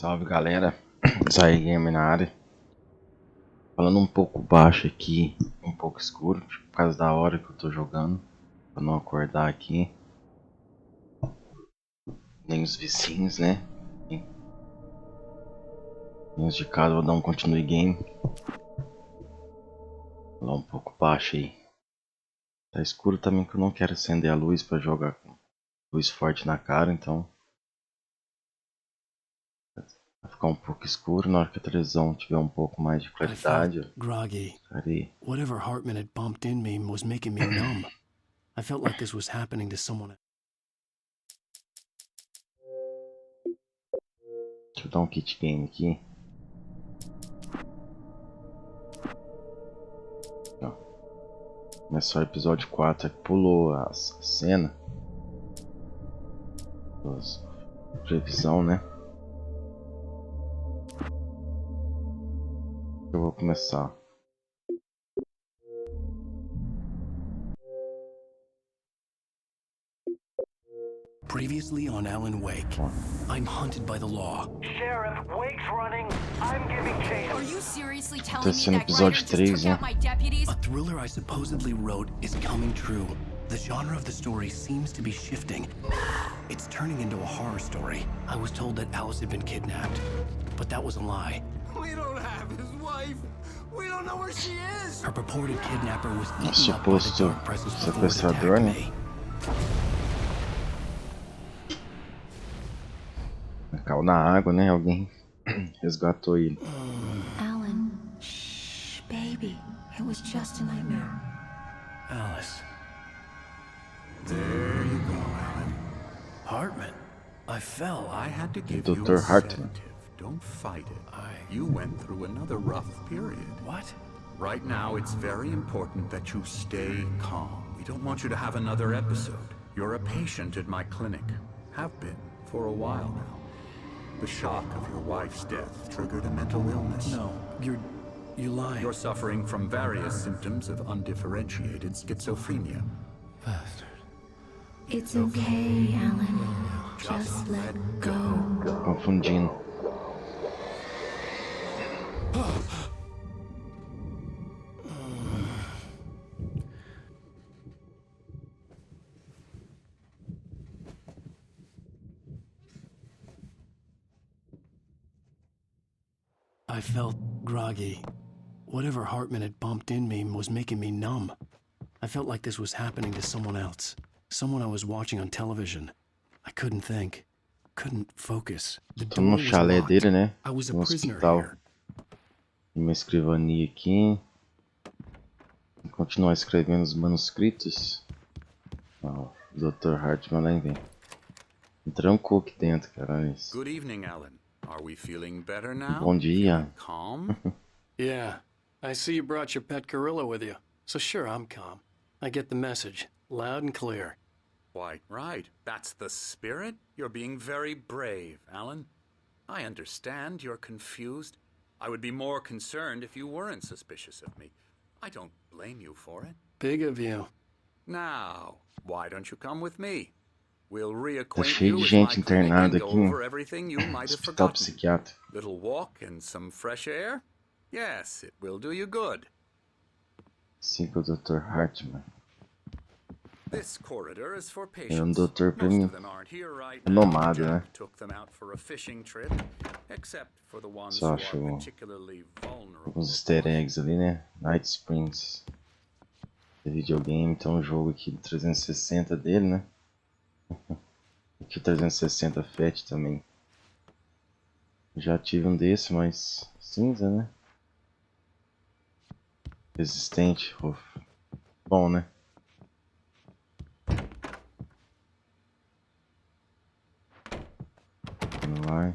Salve galera, Zay Game na área. Falando um pouco baixo aqui, um pouco escuro, tipo, por causa da hora que eu tô jogando, pra não acordar aqui nem os vizinhos, né? Menos de casa, vou dar um continue game. Falar um pouco baixo aí. Tá escuro também que eu não quero acender a luz pra jogar com luz forte na cara, então vai ficar um pouco escuro. Na hora que a televisão tiver um pouco mais de claridade, groggy. Estarei. Whatever Hartman had bumped in me was making me numb. I felt like this was happening to someone. Deixa eu dar um kit game aqui. Ó. Começou o episódio 4, pulou a cena. Previsão, né? Eu vou começar. Previously on Alan Wake, I'm hunted by the law. Sheriff, Wake's running. I'm giving chase. Are you seriously telling me no that episódio Griner 3, just took out my deputies? A thriller I supposedly wrote is coming true. The genre of the story seems to be shifting. It's turning into a horror story. I was told that Alice had been kidnapped, but that was a lie. We don't have his wife. We don't know where she is. Her purported kidnapper was eaten up by the dark presence before it sequestrador, attacked né? me. Caiu na água, né? Alguém resgatou ele. Alan, shh, baby. It was just a nightmare. Alice. There you go, Alan. Hartman. I fell. I had to give Dr. you a Hartman. sedative. Don't fight it. You went through another rough period. What? Right now, it's very important that you stay calm. We don't want you to have another episode. You're a patient at my clinic. Have been for a while now. The shock of your wife's death triggered a mental illness. No, you're lying. You're suffering from various symptoms of undifferentiated schizophrenia. Bastard. It's okay, Alan. Just let go. Confundindo. I felt groggy. Whatever Hartman had bumped in me was making me numb. I felt like this was happening to someone else. Someone I was watching on television. I couldn't think. Couldn't focus. The Tô door no was chalé locked. dele, né? I was a No prisoner hospital. here. Uma escrivania aqui. Vou continuar escrevendo os manuscritos. Ó, o Dr. Hartman lá vem. Me trancou aqui dentro, cara. Olha isso. Good evening, Alan. Are we feeling better now? Bom dia. Calm? Yeah. I see you brought your pet gorilla with you. So sure, I'm calm. I get the message. Loud and clear. Why, right. That's the spirit. You're being very brave, Alan. I understand you're confused. I would be more concerned if you weren't suspicious of me. I don't blame you for it. Big of you. Now, why don't you come with me? We'll Tá reacquaint cheio you de with gente my clinic internada and go aqui. over everything you might have Hospital forgotten. psiquiátrico. Little walk and some fresh air? Yes, it will do you good. Siga o Dr. Hartman. This corridor is for É patients. doutor Most of them aren't here right now. renomado, né? Jack took them out for a fishing trip, except for the ones Só who acho are particularly vulnerable. alguns easter eggs ali, né? Night Springs. É videogame, tem um jogo aqui de 360 dele, né? Aqui o 360 Fat também. Já tive um desse, mas cinza, né? Resistente. Bom, né? Não vai.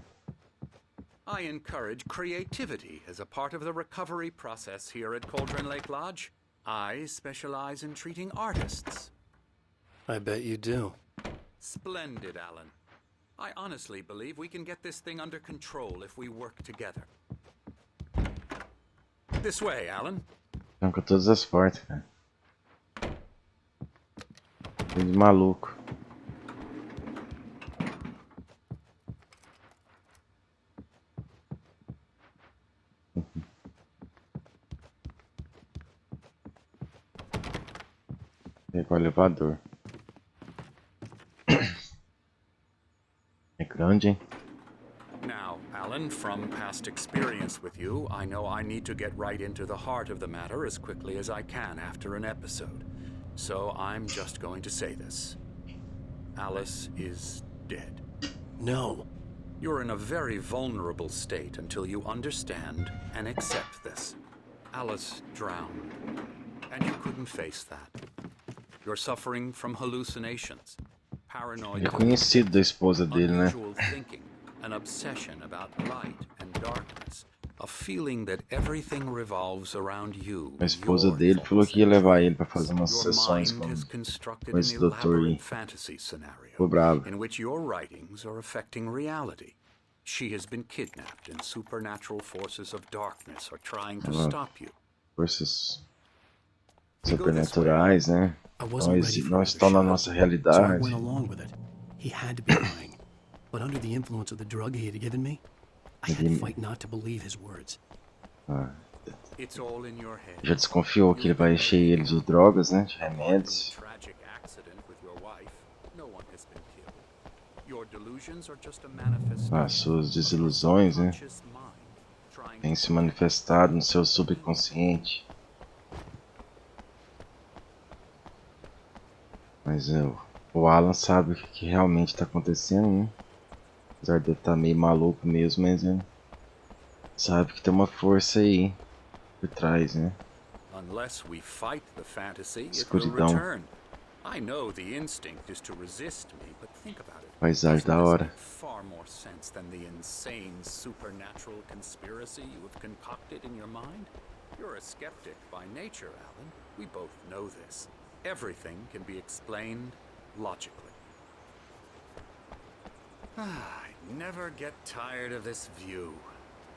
I encourage creativity as a part of the recovery process here at Cauldron Lake Lodge. I specialize in treating artists. I bet you do. Splendid, Alan. I honestly believe we can get this thing under control if we work together. This way, Alan. Tranca todas as portas, cara. Tem de maluco. Pegar o elevador. É grande, hein? Now, Alan, from past experience with you, I know I need to get right into the heart of the matter as quickly as I can after an episode. So I'm just going to say this. Alice is dead. No. You're in a very vulnerable state until you understand and accept this. Alice drowned, and you couldn't face that. You're suffering from hallucinations, paranoid Ele é conhecido da esposa dele, né? unusual thinking, an obsession about light and darkness, a feeling that everything revolves around you. A esposa dele falou que ia levar ele pra fazer umas Your sessões mind com has constructed com an esse doutor aí. elaborate fantasy scenario Ficou bravo. in which your writings are affecting reality. She has been kidnapped and supernatural forces of darkness are trying to stop you. Forças sobrenaturais, né? I wasn't ready for Não another estão na shot, nossa so I realidade. went along with it. He had to be lying. But under the influence of the drug he had given me, I had to fight not to believe his words. It's all in your head. Já desconfiou que ele vai encher ele de drogas, né? De remédios. Tragic accident with your wife. No one has been killed. Your delusions are just a manifestation As suas desilusões, né? of your conscious mind trying Tem se manifestado no seu subconsciente. Mas o Alan sabe o que realmente está acontecendo, né? Apesar de ele estar meio maluco mesmo, mas ele sabe que tem uma força aí por trás, né? Unless we fight the fantasy, it will Escuridão. return. I know the instinct is to resist me, but think about it. Paisagem da Doesn't this hora. make far more sense than the insane supernatural conspiracy you have concocted in your mind? You're a skeptic by nature, Alan. We both know this. Everything can be explained logically. I never get tired of this view.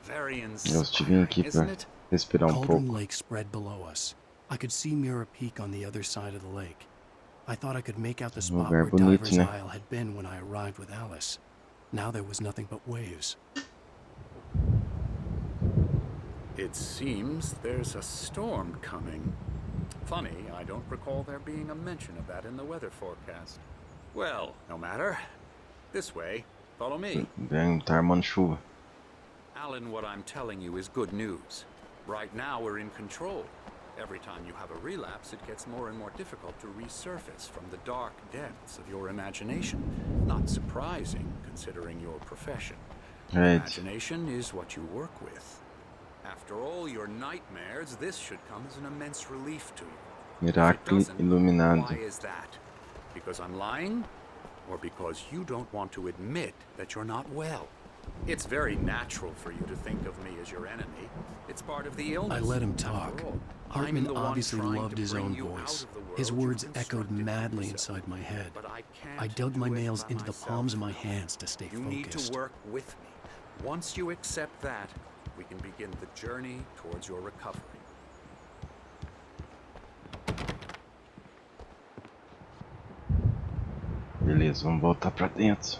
Very Eu estive aqui inspiring, pra isn't it? respirar Cauldron pouco. Lake spread below us. I could see Mirror Peak on the other side of the lake. I thought I could make out the spot lugar where bonito, Diver's né? Isle had been when I arrived with Alice. Now there was nothing but waves. It seems there's a storm coming. Funny, I don't recall there being a mention of that in the weather forecast. Well, no matter. This way. Follow me. Tá armando chuva. Alan, what I'm telling you is good news. Right now we're in control. Every time you have a relapse, it gets more and more difficult to resurface from the dark depths of your imagination. Not surprising, considering your profession. Right. Imagination is what you work with. After all your nightmares, this should come as an immense relief to you. If it Miracle doesn't, iluminado. why is that? Because I'm lying? Or because you don't want to admit that you're not well? It's very natural for you to think of me as your enemy. It's part of the illness. I let him After talk. all, I'm Hartman the one obviously trying loved to his bring own you out voice. of the world His you words echoed constructed for madly yourself. inside my head. But I can't I dug my do it nails by into the myself. palms of my hands to stay You need focused. to work with me. Once you accept that, we can begin the journey towards your recovery. Beleza, vamos voltar pra dentro.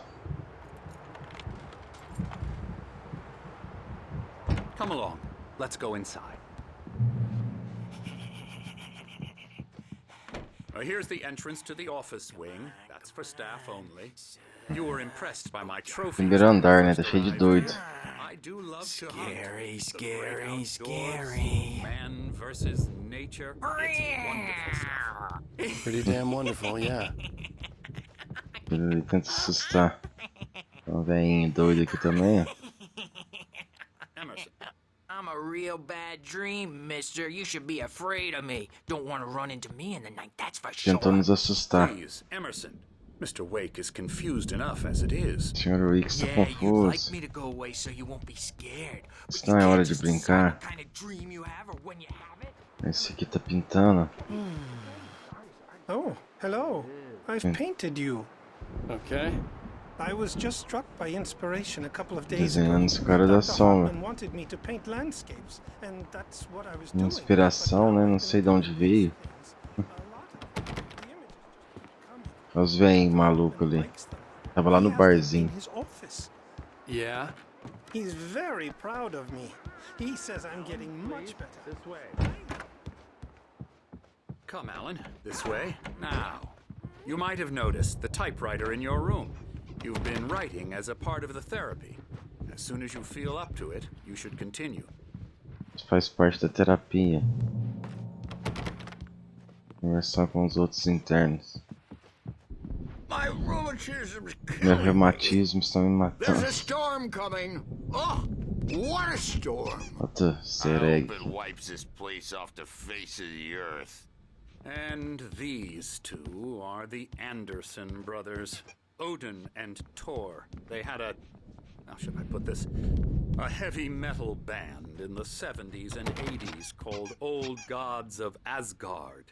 Come along. Let's go inside. Here's the entrance to the office wing. That's for staff only. You were impressed by my trophies. Primeiro andar, né? Tá First cheio de arrived doido. here. I do love to hunt. Scary, The scary, great outdoors, scary. Man versus nature. It's wonderful stuff. Pretty damn wonderful, yeah. Ele tenta assustar. Uma velhinha doida aqui também, ó. Emerson, I'm a real bad dream, mister. You should be afraid of me. Don't want to run into me in the night, that's for sure. Tentou nos assustar. please, Emerson. Mr. Wake is confused enough as it is. O Sr. Wicks tá Yeah, you'd like confuso. me to go away so you won't be scared. But Isso you não é can't hora de just decide brincar. what kind of dream you have or when you have it. Esse aqui tá pintando. Oh, hello. I've painted you. Okay. I was just struck by inspiration a couple of days ago. Desenhando esse cara da Dr. sombra. Hartman wanted me to paint landscapes, and that's what I was doing. Inspiração, But now né? Não I sei can de onde do veio. these things. A lot of the images just come. Olha os velhinhos malucos ali. Likes them. Tava lá He no has them barzinho. in his office. Yeah? He's very proud of me. He says I'm getting much better. Come, Alan. This way. Now, you might have noticed the typewriter in your room. You've been writing as a part of the therapy. As soon as you feel up to it, you should continue. Isso faz parte da terapia. Conversar com os outros internos. My rheumatism's Meu killing me. reumatismo está me There's matando. a storm coming. Oh, what a storm. Outra I sereg. hope it wipes this place off the face of the earth. And these two are the Anderson brothers, Odin and Tor. They had a, how should I put this? A heavy metal band in the 70s and 80s called Old Gods of Asgard.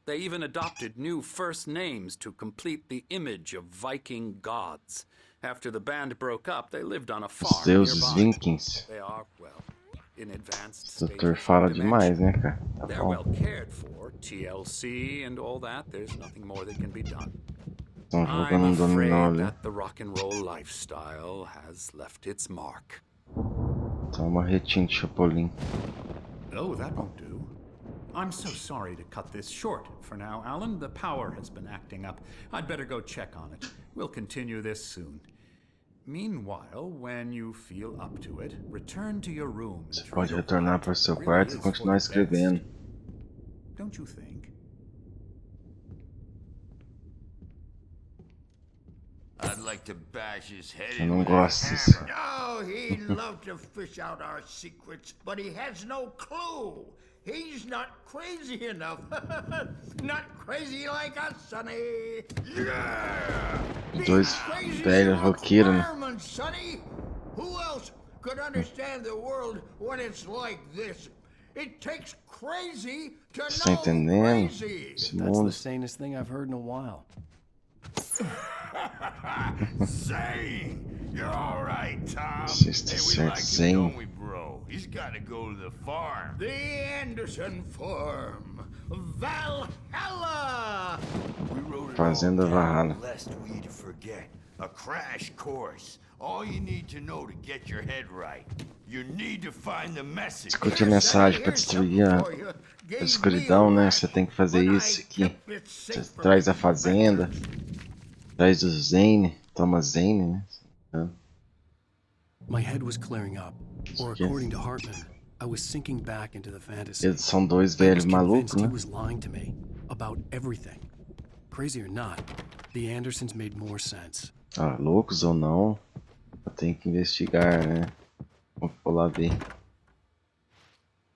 They even adopted new first names to complete the image of Viking gods. After the band broke up, they lived on a Os farm deuses nearby. vikings. They are, well, in advanced O stages doutor of fala dementia. demais, né, cara? Tá They're well bom. cared for, TLC and all that. There's nothing more that can be done. Estão jogando I'm dominó afraid ali. that the rock and roll lifestyle has left its mark. Toma retinho de Chapolin. Oh, that won't do. I'm so sorry to cut this short for now, Alan. The power has been acting up. I'd better go check on it. We'll continue this soon. Meanwhile, when you feel up to it, return to your room. and Você try pode to retornar write. para o seu Really quarto e is for continuar the best. escrevendo. Don't you think? I'd like to bash his head Eu in não with a gosto disso. hammer. Oh, he'd love to fish out our secrets, but he has no clue. He's not crazy enough. Not crazy like us, Sonny. Yeah! Dois Crazy velhos enough roqueiros, né? firemen, Sonny. Who else could understand the world when it's like this? It takes crazy to Você tá know entendendo? crazy. Esse That's mundo. the sanest thing I've heard in a while. Zane! You're all right, Tom. Você está Hey, we certo, like him, Zane. don't we, bro? He's got to go to the farm. The Anderson Farm. Valhalla! We wrote it Fazenda all down, Valhalla. lest we forget. A crash course. All you need to know to get your head right. You need to find the message. Escute a mensagem para destruir a escuridão, né? Você tem que fazer isso aqui. Você traz a fazenda. Traz o Zane. Toma Zane, né? My head was clearing up, or Yes. according to Hartman, I was sinking back into the fantasy. Eles são dois I was velhos malucos, convinced he né? was lying to me about everything. Crazy or not, the Andersons made more sense. Ah, loucos ou não, eu tenho que investigar, né? Vamos lá ver.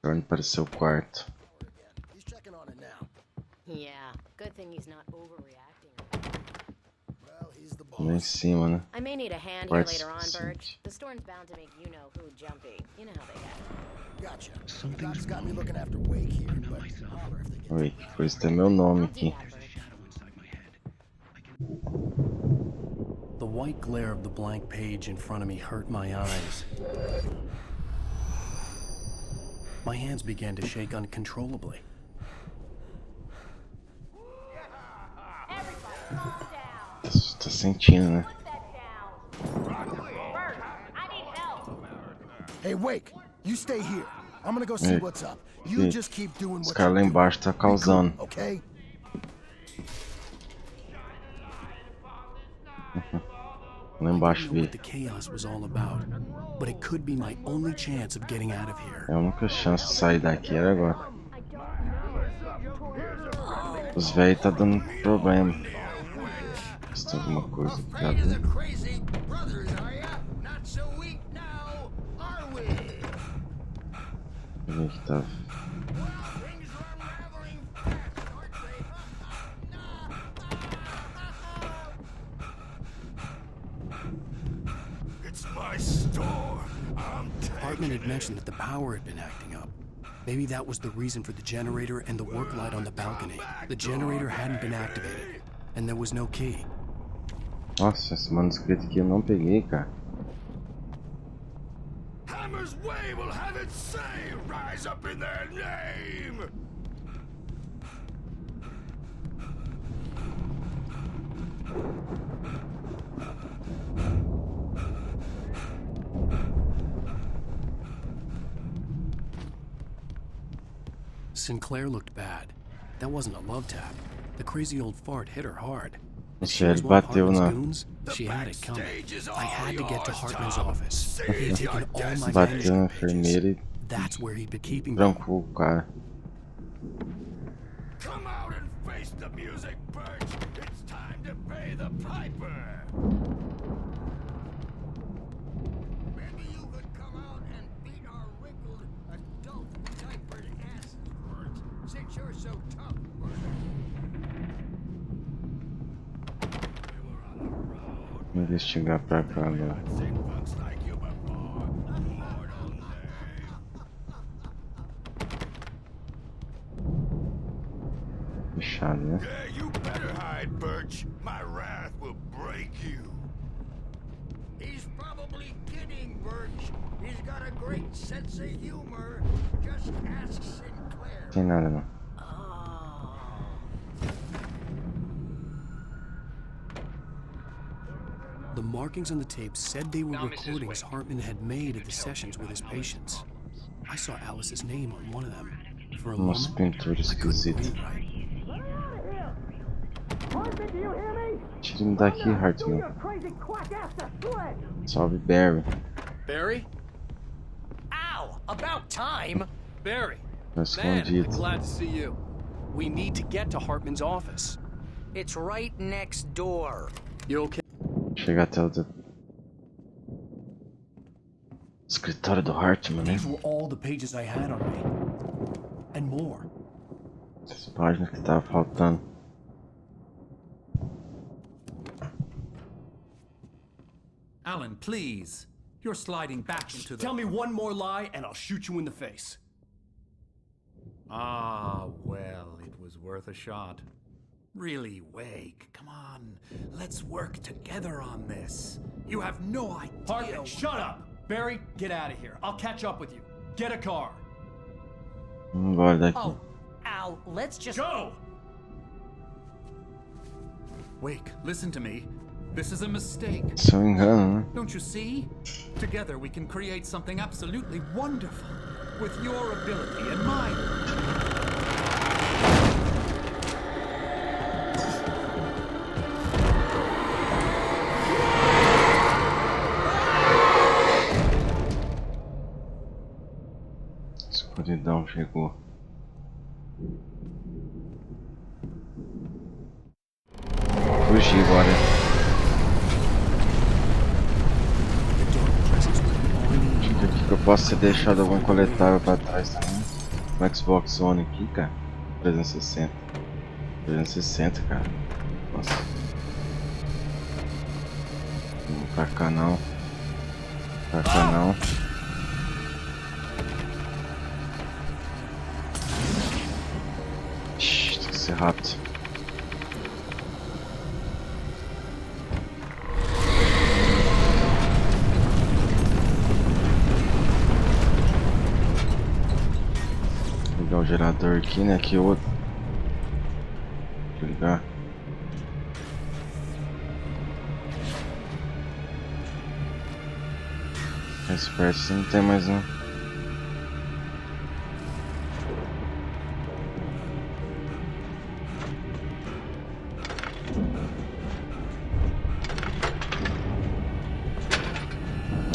Torne para o seu quarto. He's checking on it now. Yeah, good thing he's not overreacting. Well, he's the Lá em boss. cima, né? I may need a hand here Quarto later on, Birch. suficiente. The storm's bound to make you know who jumpy. You know how they get. Gotcha. Doc's got me looking after Wake here, but holler if they get Oi, pois tem meu nome I'll do aqui. that, Birch. The white glare of the blank page in front of me hurt my eyes. My hands began to shake uncontrollably. Tá sentindo, né? Hey, Wake, you stay here. I'm gonna go see Hey, what's up. You hey, just keep doing Os what caras lá you're embaixo tá doing. Be cool, causando. okay? Lá I embaixo didn't know vi. what the chaos was all about, but it could be my only chance of getting out of here. É a única chance de sair daqui era agora. Os velhos tá dando problema. Se tem alguma coisa pra Afraid of the ver. crazy brothers, are ya? Not so weak now, are we? Deixa eu ver que tá. Things are unraveling fast, aren't they? It's my storm. I'm Hartman had mentioned that the power had been acting up. Maybe that was the reason for the generator and the work light on the balcony. The generator hadn't been activated, and there was no key. Nossa, esse manuscrito aqui eu não peguei, cara. Hammer's Way will have its say rise up in their name. Sinclair looked bad. That wasn't a love tap. The crazy old fart hit her hard. Isso, ele bateu na... She had it coming. I had to get to Hartman's office. He had taken all my Bateu na manuscript enfermeira pages. That's where he'd been e keeping them. trancou o cara. Come out and face the music, Birch. It's time to pay the piper. Maybe you could come out and beat our wrinkled, adult, diapered asses for it, since you're so tough, Vou investigar pra cá agora. Fechado, né? Yeah, you better hide, Birch. My wrath will break you. He's probably kidding, Birch. He's got a great sense of humor. Just ask Sinclair. Tem nada não. The markings on the tape said they were recordings Hartman had made at the sessions with his patients. I saw Alice's name on one of them. For a Nossa, moment, pintura I couldn't esquisita. read right. Tire-me daqui, Hartman. Salve, Barry. Barry? Ow! About time! Barry! Tá escondido. Glad to see you. We need to get to Hartman's office. It's right next door. You okay? Chegar até o escritório do Hartman, né? These were all the pages I had on me. And more. Essas páginas que tava faltando. Alan, please. You're sliding back into the... Tell me one more lie and I'll shoot you in the face. Ah, well, it was worth a shot. Really, Wake, come on. Let's work together on this. You have no idea... Hartman, shut up! Barry, get out of here. I'll catch up with you. Get a car. Vamos embora daqui. Oh, Al, let's just... Go! Wake, listen to me. This is a mistake. Se eu me engano, né? Don't you see? Together we can create something absolutely wonderful. With your ability and mine. Escuridão chegou. Fugir agora. Acho que aqui que eu posso ter deixado algum coletável pra trás também. No Xbox One aqui, cara. 360. 360, cara. Nossa. Não pra cá não. Pra cá não. Shhh, tem que ser rápido. Vou ligar o gerador aqui, né? Aqui outro. Vou ligar. Mais perto assim não tem mais um.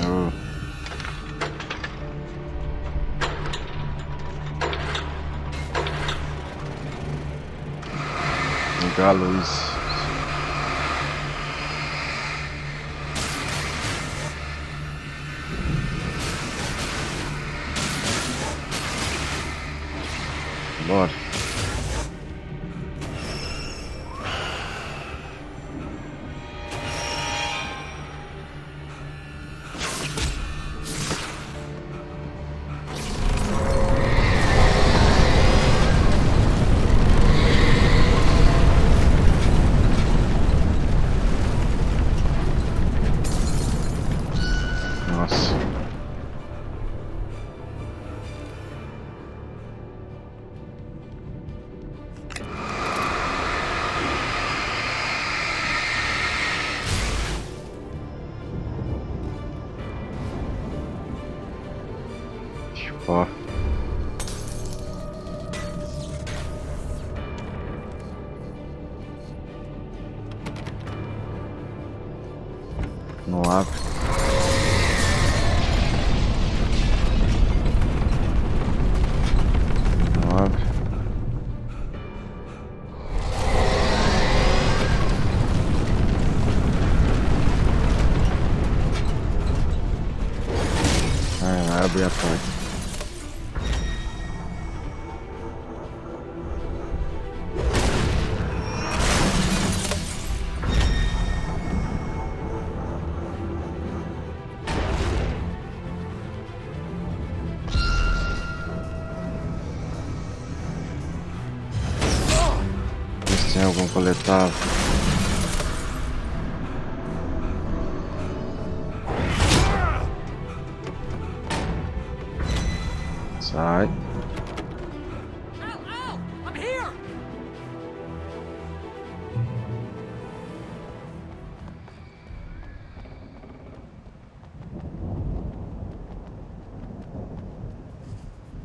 Oh. Ligar a luz. Bora. Nossa. Ó. Não abre. Não abre. Vai abrir a porta. Tem algum coletável? Sai. Al, I'm here.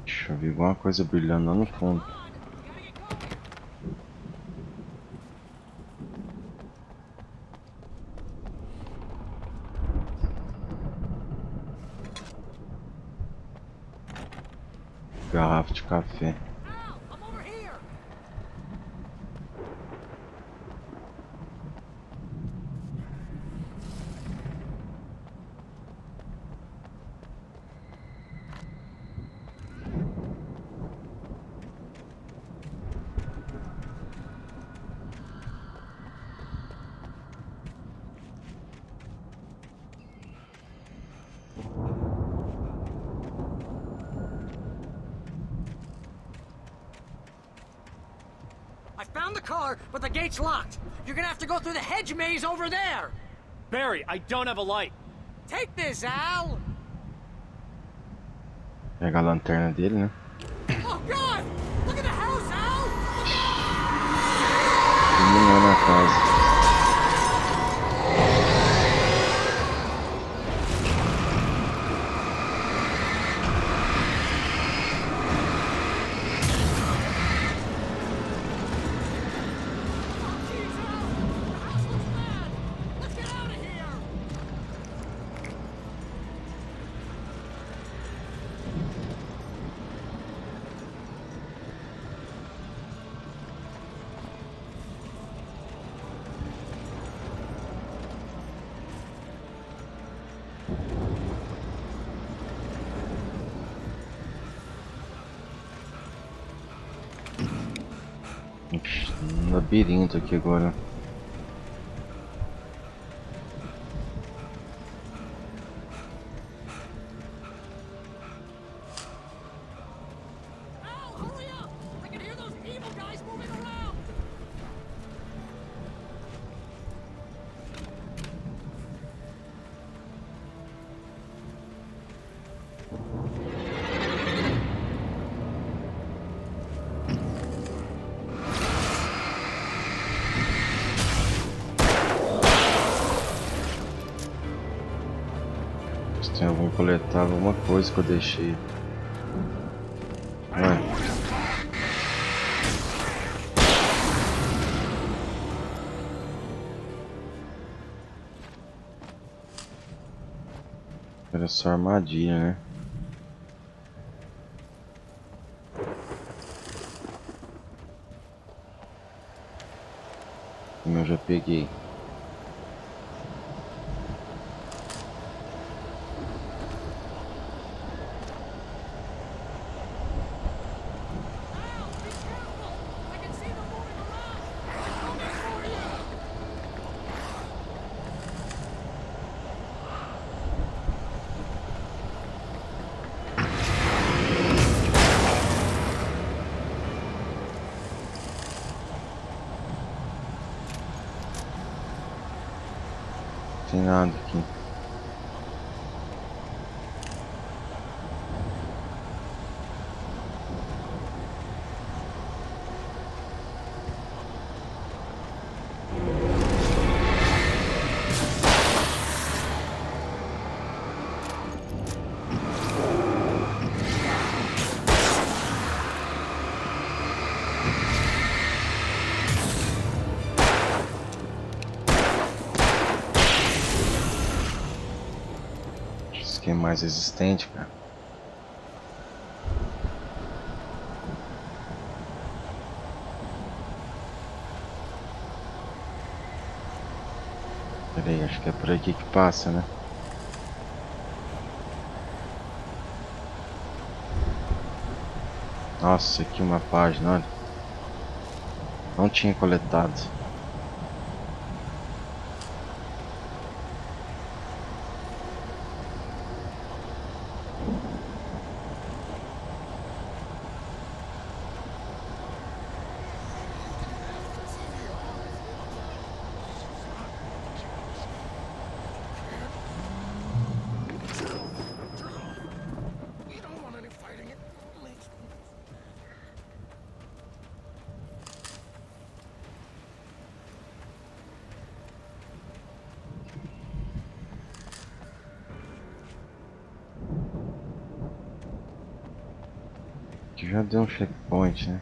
Deixa eu ver alguma coisa brilhando lá no fundo. Garrafa de café. I found the car, but the gate's locked. You're gonna have to go through the hedge maze over there. Barry, I don't have a light. Take this, Al. Pega a lanterna dele, né? Oh God! Look at the house, Al. Iluminando a casa. Um labirinto aqui agora. Tem algum coletável, alguma coisa que eu deixei. Vai. Era só armadilha, né? Como eu já peguei. Não tem nada aqui. aqui é mais resistente, cara. Pera aí, acho que é por aqui que passa, né? Nossa, aqui uma página, olha. Não tinha coletado. Que já deu um checkpoint, né?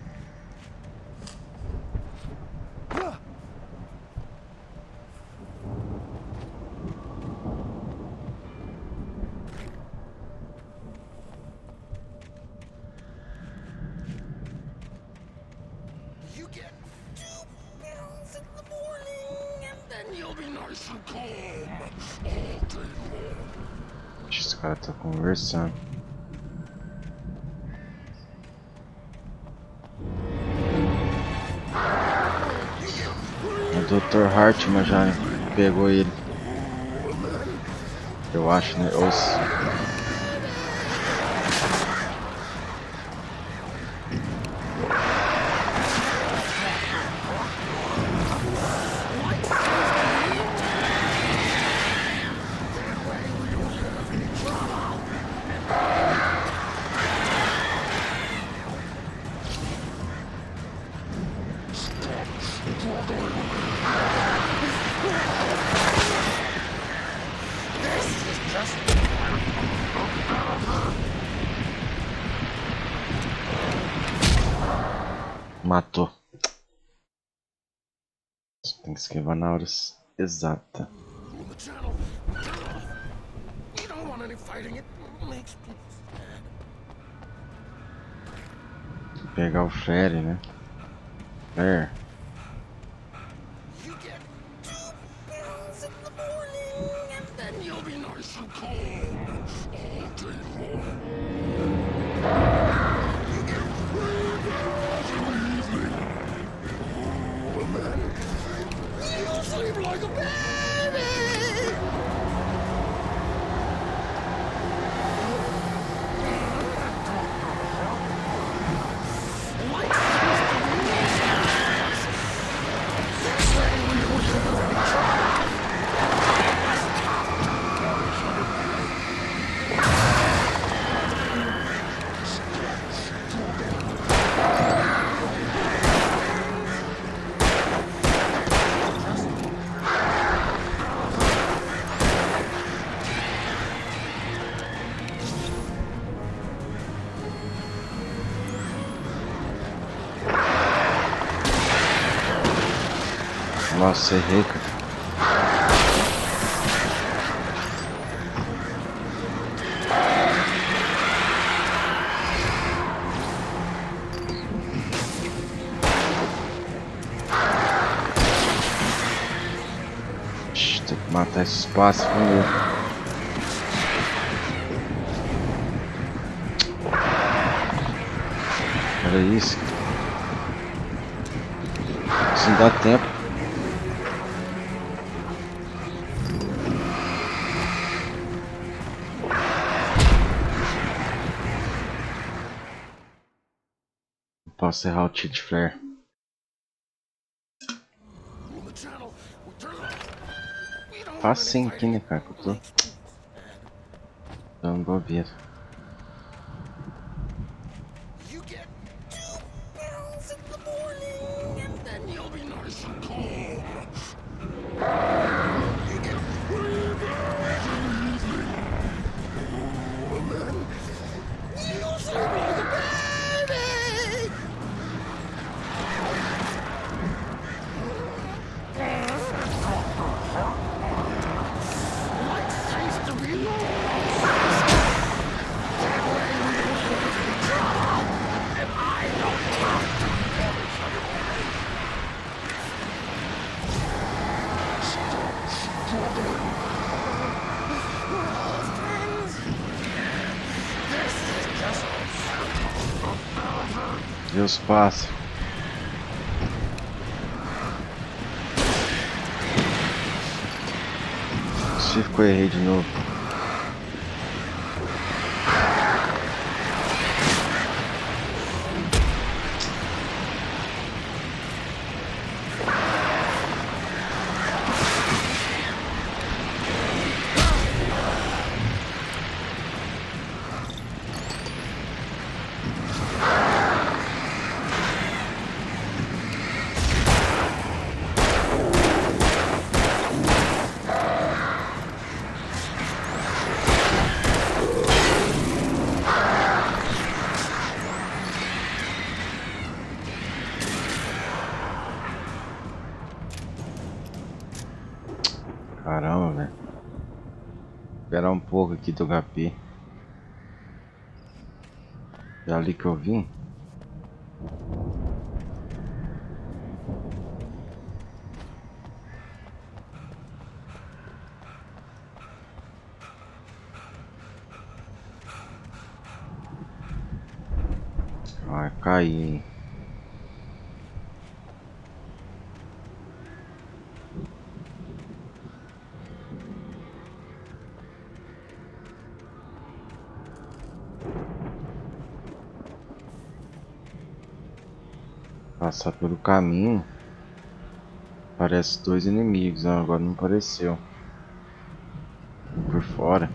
Esse cara tá conversando. O Dr. Hartman já pegou ele. Eu acho, né? Ou se... Matou. Tem que esquivar na hora exata. Pegar o ferry, né? Flare. Nossa, errei, cara. Tem que matar esse espaço primeiro. Era isso. Isso não dá tempo. Posso errar o tilt flare. Facinho aqui, né, cara? Que eu tô dando bobeira. Ver os pássaros. Se ficou errei de novo. Caramba, velho. Esperar um pouco aqui do HP. É ali que eu vim. Vai cair, hein? Passar pelo caminho. Parece dois inimigos, né? Agora não apareceu. Por fora.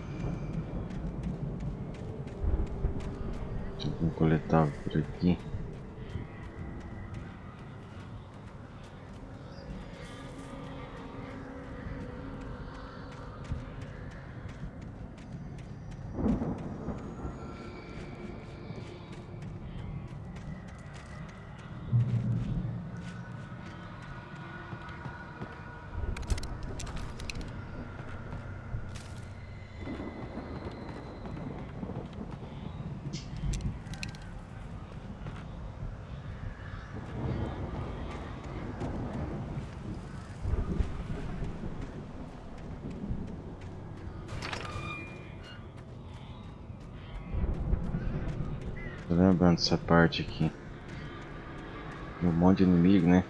Deixa eu coletar por aqui. Tô lembrando dessa parte aqui. Tem um monte de inimigo, né?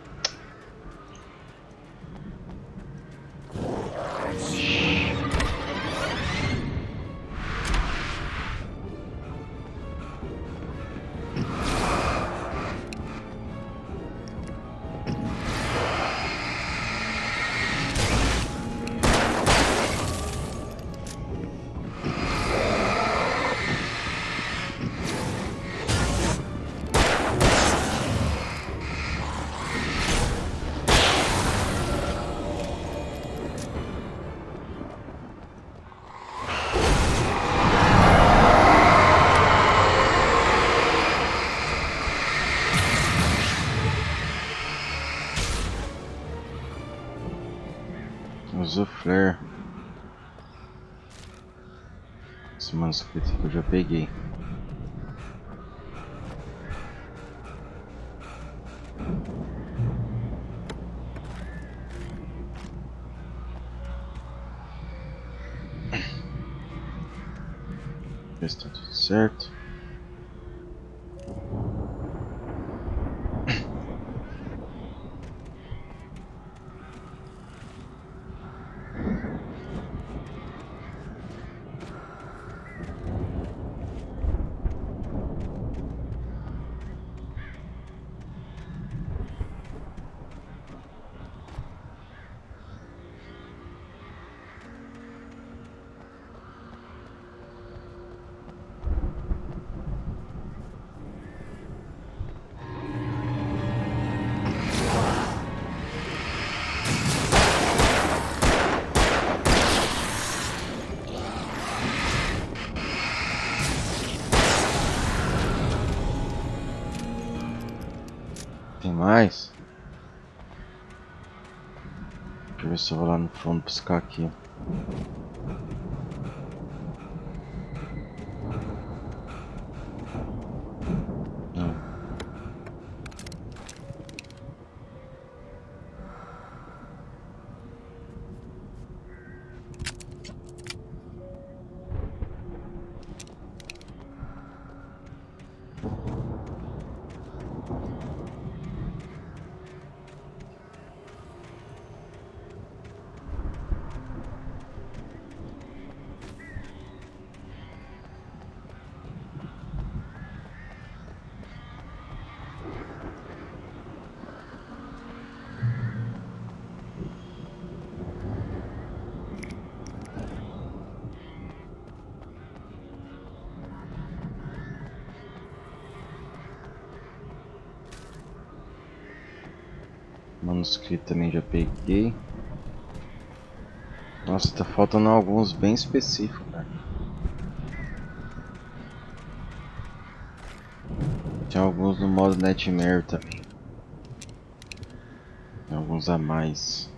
Usou flare. Esse manuscrito que eu já peguei. Ver se tá tudo certo. Tem mais? Deixa eu ver se eu vou lá no fundo buscar aqui. Não. Manuscrito também já peguei. Nossa, tá faltando alguns bem específicos, cara. Tinha alguns no modo Nightmare também. Tem alguns a mais.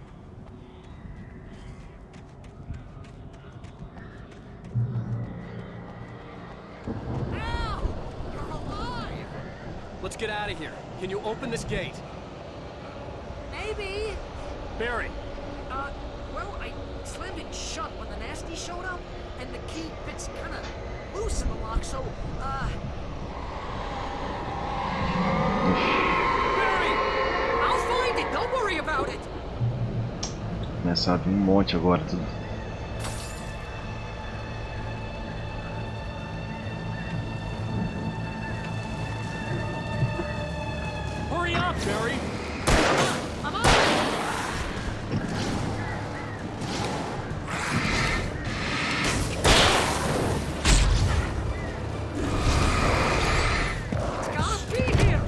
Let's get out of here. Can you open this gate? Maybe. Barry. Well, I slammed it shut when the nasty showed up, and the key fits kind of loose in the lock, so, Barry! I'll find it, don't worry about it! Começa a vir monte agora tudo. Hurry up, Barry! I'm on! It's gotta be here!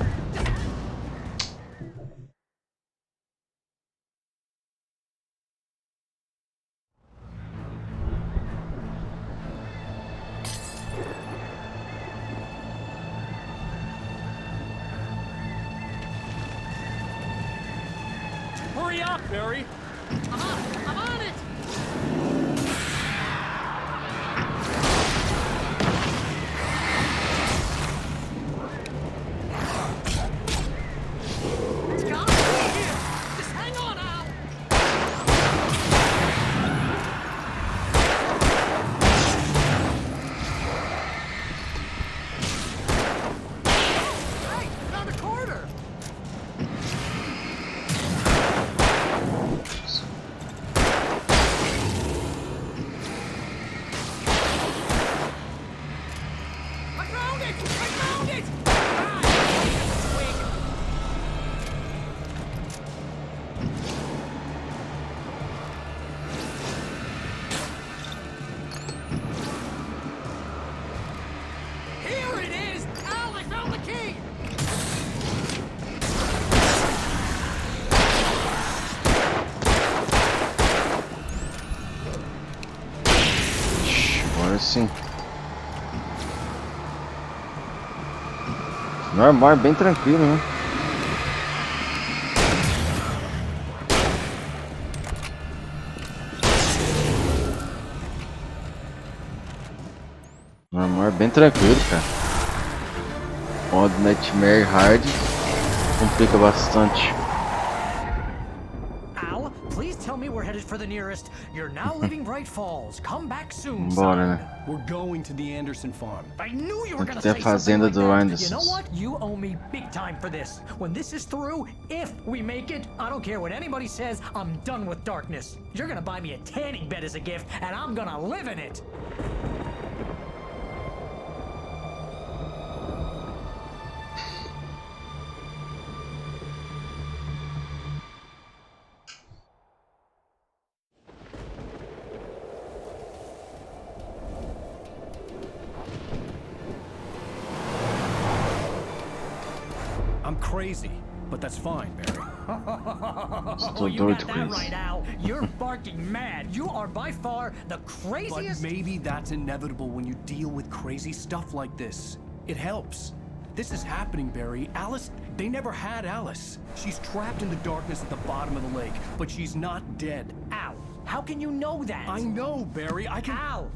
Hurry up, Barry! I'm on it! It's gotta be here! Just hang on, Al! Hey, found a corner! I found it! I found it! Ah, twig. Here it is! Al, I found the key! Agora sim. Normal, é bem tranquilo, né? Normal, é bem tranquilo, cara. Modo Nightmare Hard complica bastante. Al, please tell me we're headed for the nearest. You're now leaving Bright Falls. Come back soon, Bora, son. né? We're going to the Anderson farm. I knew you were gonna Até a say something fazenda like do that. Anderson. You know what? You owe me big time for this. When this is through, if we make it, I don't care what anybody says, I'm done with darkness. You're gonna buy me a tanning bed as a gift, and I'm gonna live in it. I'm crazy, but that's fine, Barry. Oh, you got that right, Al. You're barking mad. You are by far the But craziest. maybe that's inevitable when you deal with crazy stuff like this. It helps. This is happening, Barry. Alice, they never had Alice. She's trapped in the darkness at the bottom of the lake, but she's not dead. Al, how can you know that? I know, Barry. I can... Al,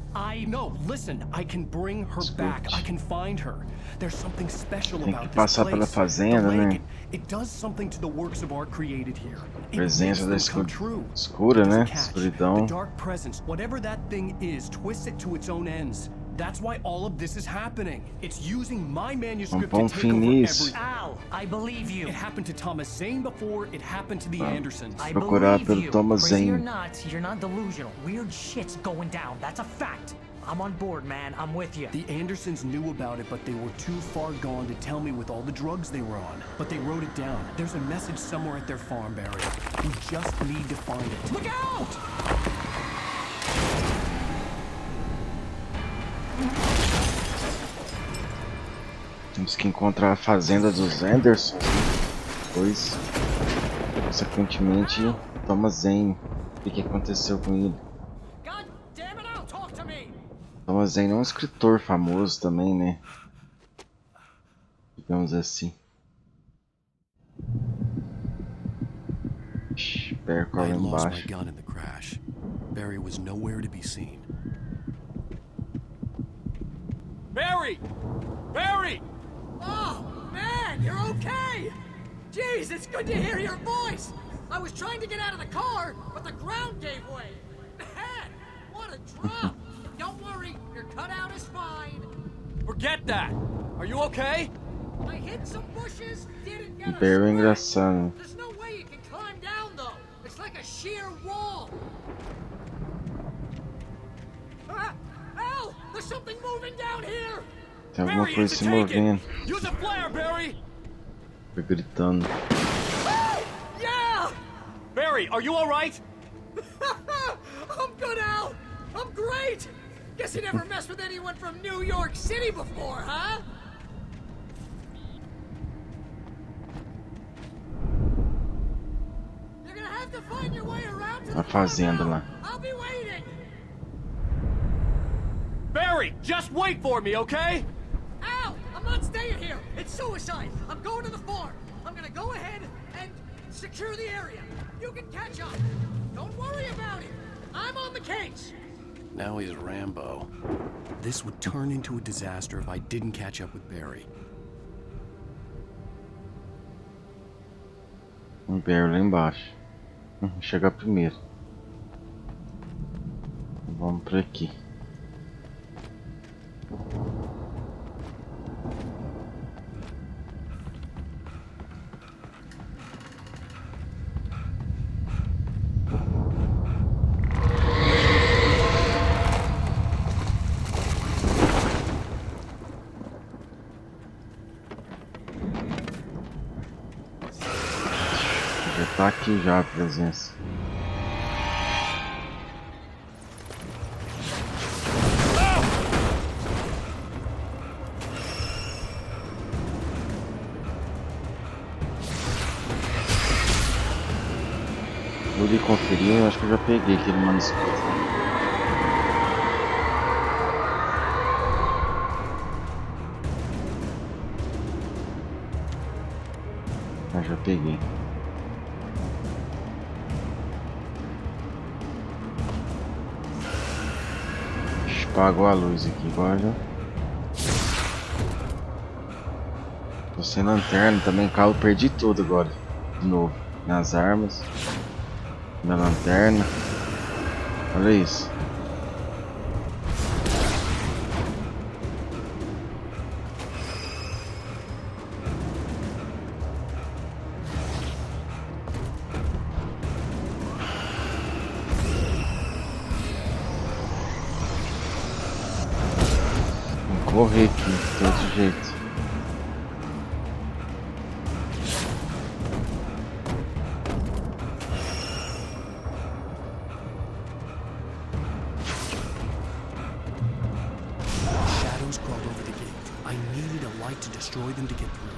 No, listen. I can bring her back. I can find her. There's something special Tem que about this passar pela place. fazenda, The lake, né? it does something to the works of art created here. It Presença makes da them come true. escura, It doesn't né? catch. Escuridão. The dark presence, whatever that thing is, twists it to its own ends. That's why all of this is happening. It's using my manuscript to ponto take over nisso. everything. Al, I believe you. It happened to Thomas Zane before it happened to the Andersons. I Procurar believe pelo you. Thomas Crazy or Zane. not, you're not delusional. Weird shit's going down. That's a fact. I'm on board, man. I'm with you. The Andersons knew about it, but they were too far gone to tell me with all the drugs they were on. But they wrote it down. There's a message somewhere at their farm, Barry. We just need to find it. Look out! Temos que encontrar a fazenda dos Andersons. Pois. consequentemente, Thomas Zane. O que aconteceu com ele? Thomas Zane é um escritor famoso também, né? Digamos assim. Perco lá embaixo. Barry was nowhere to be seen. Barry! Barry! Oh, man, you're okay! Jeez, it's good to hear your voice! I was trying to get out of the car, but the ground gave way. Man, what a drop! Don't worry, your cutout is fine. Forget that! Are you okay? I hit some bushes, didn't get a Barry é engraçado. There's no way you can climb down, though. It's like a sheer wall. Al! There's something moving down here! Tem alguma coisa se movendo. Use a flare, Barry! Foi gritando. Yeah! Barry, are you alright? I'm good, Al! I'm great! Guess you never messed with anyone from New York City before, huh? You're gonna have to find your way around to the fazenda lá. I'll be waiting! Barry, just wait for me, okay? Al, I'm not staying here. It's suicide. I'm going to the farm. I'm gonna go ahead and secure the area. You can catch up. Don't worry about it. I'm on the case. Now he's Rambo. This would turn into a disaster if I didn't catch up with Barry. Barry lá embaixo. Chegar primeiro. Vamos por aqui. Já tá aqui já a presença. Vou ali conferir, eu acho que eu já peguei aquele manuscrito. Ah, já peguei. Apagou a luz aqui agora já. Tô sem lanterna também, carro, perdi tudo agora. De novo, nas armas. Minha lanterna. Olha isso. Vou correr aqui, de todo jeito. Destroy them to get through.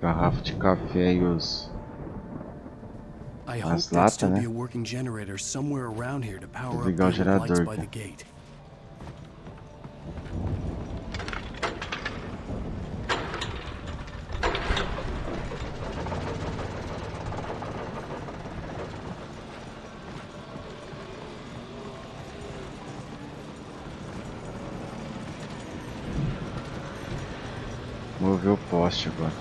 Garrafa de café e os I hope there'll still be a working generator somewhere around here to power up the lights by the gate. Vou ver o poste agora.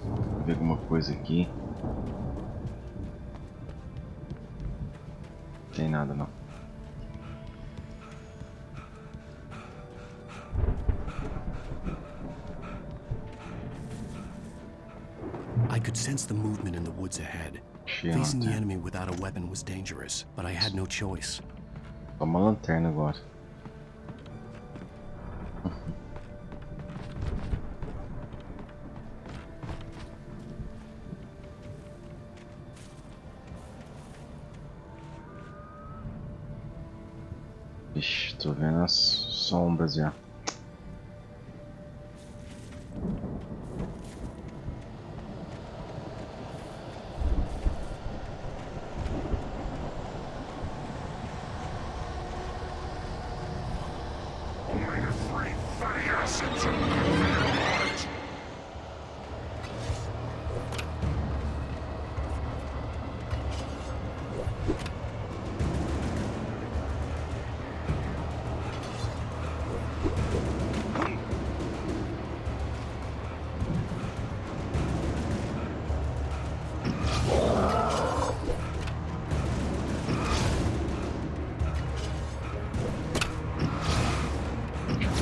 Vou ver alguma coisa aqui. tem nada não. I could sense the movement in the woods ahead. Facing the enemy without a weapon was dangerous, but I had no choice. Toma a lanterna agora. Ixi, tô vendo as sombras já.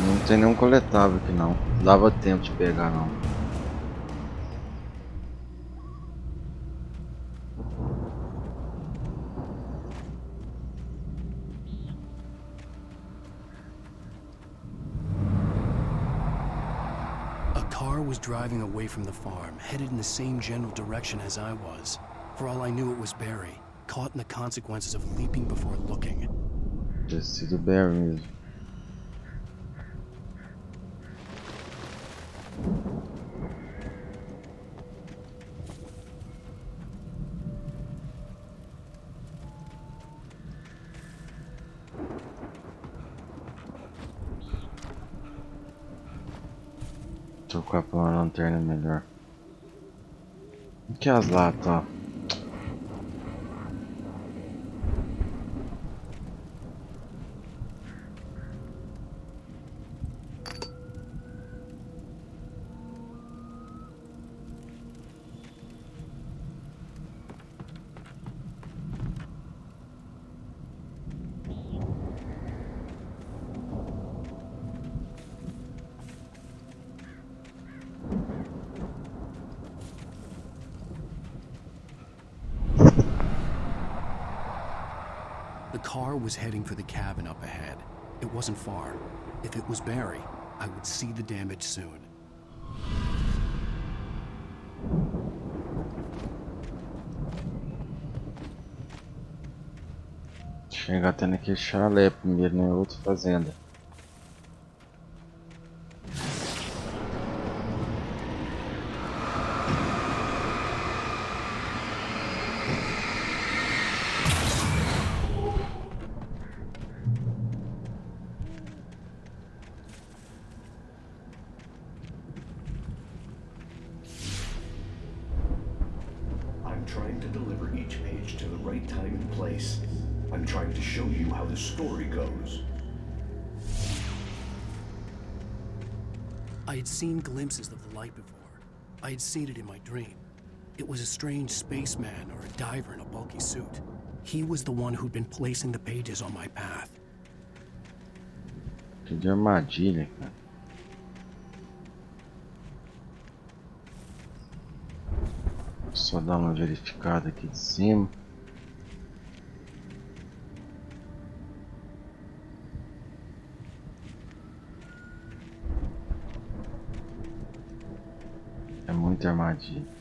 Não tem nenhum coletável aqui não. Dava tempo de pegar não. A car was driving away from the farm, headed in the same general direction as I was. For all I knew, it was Barry, caught in the consequences of leaping before looking. Ter sido Barry mesmo. Trocar por uma lanterna melhor. O que é as latas, ó? The car was heading for the cabin up ahead. It wasn't far. If it was Barry, I would see the damage soon. Chegar até naquele chalé primeiro, né? Outra fazenda. Trying to deliver each page to the right time and place. I'm trying to show you how the story goes. I had seen glimpses of the light before. I had seen it in my dream. It was a strange spaceman or a diver in a bulky suit. He was the one who'd been placing the pages on my path. Que de armadilha, cara. Só dar uma verificada aqui de cima. É muita armadilha.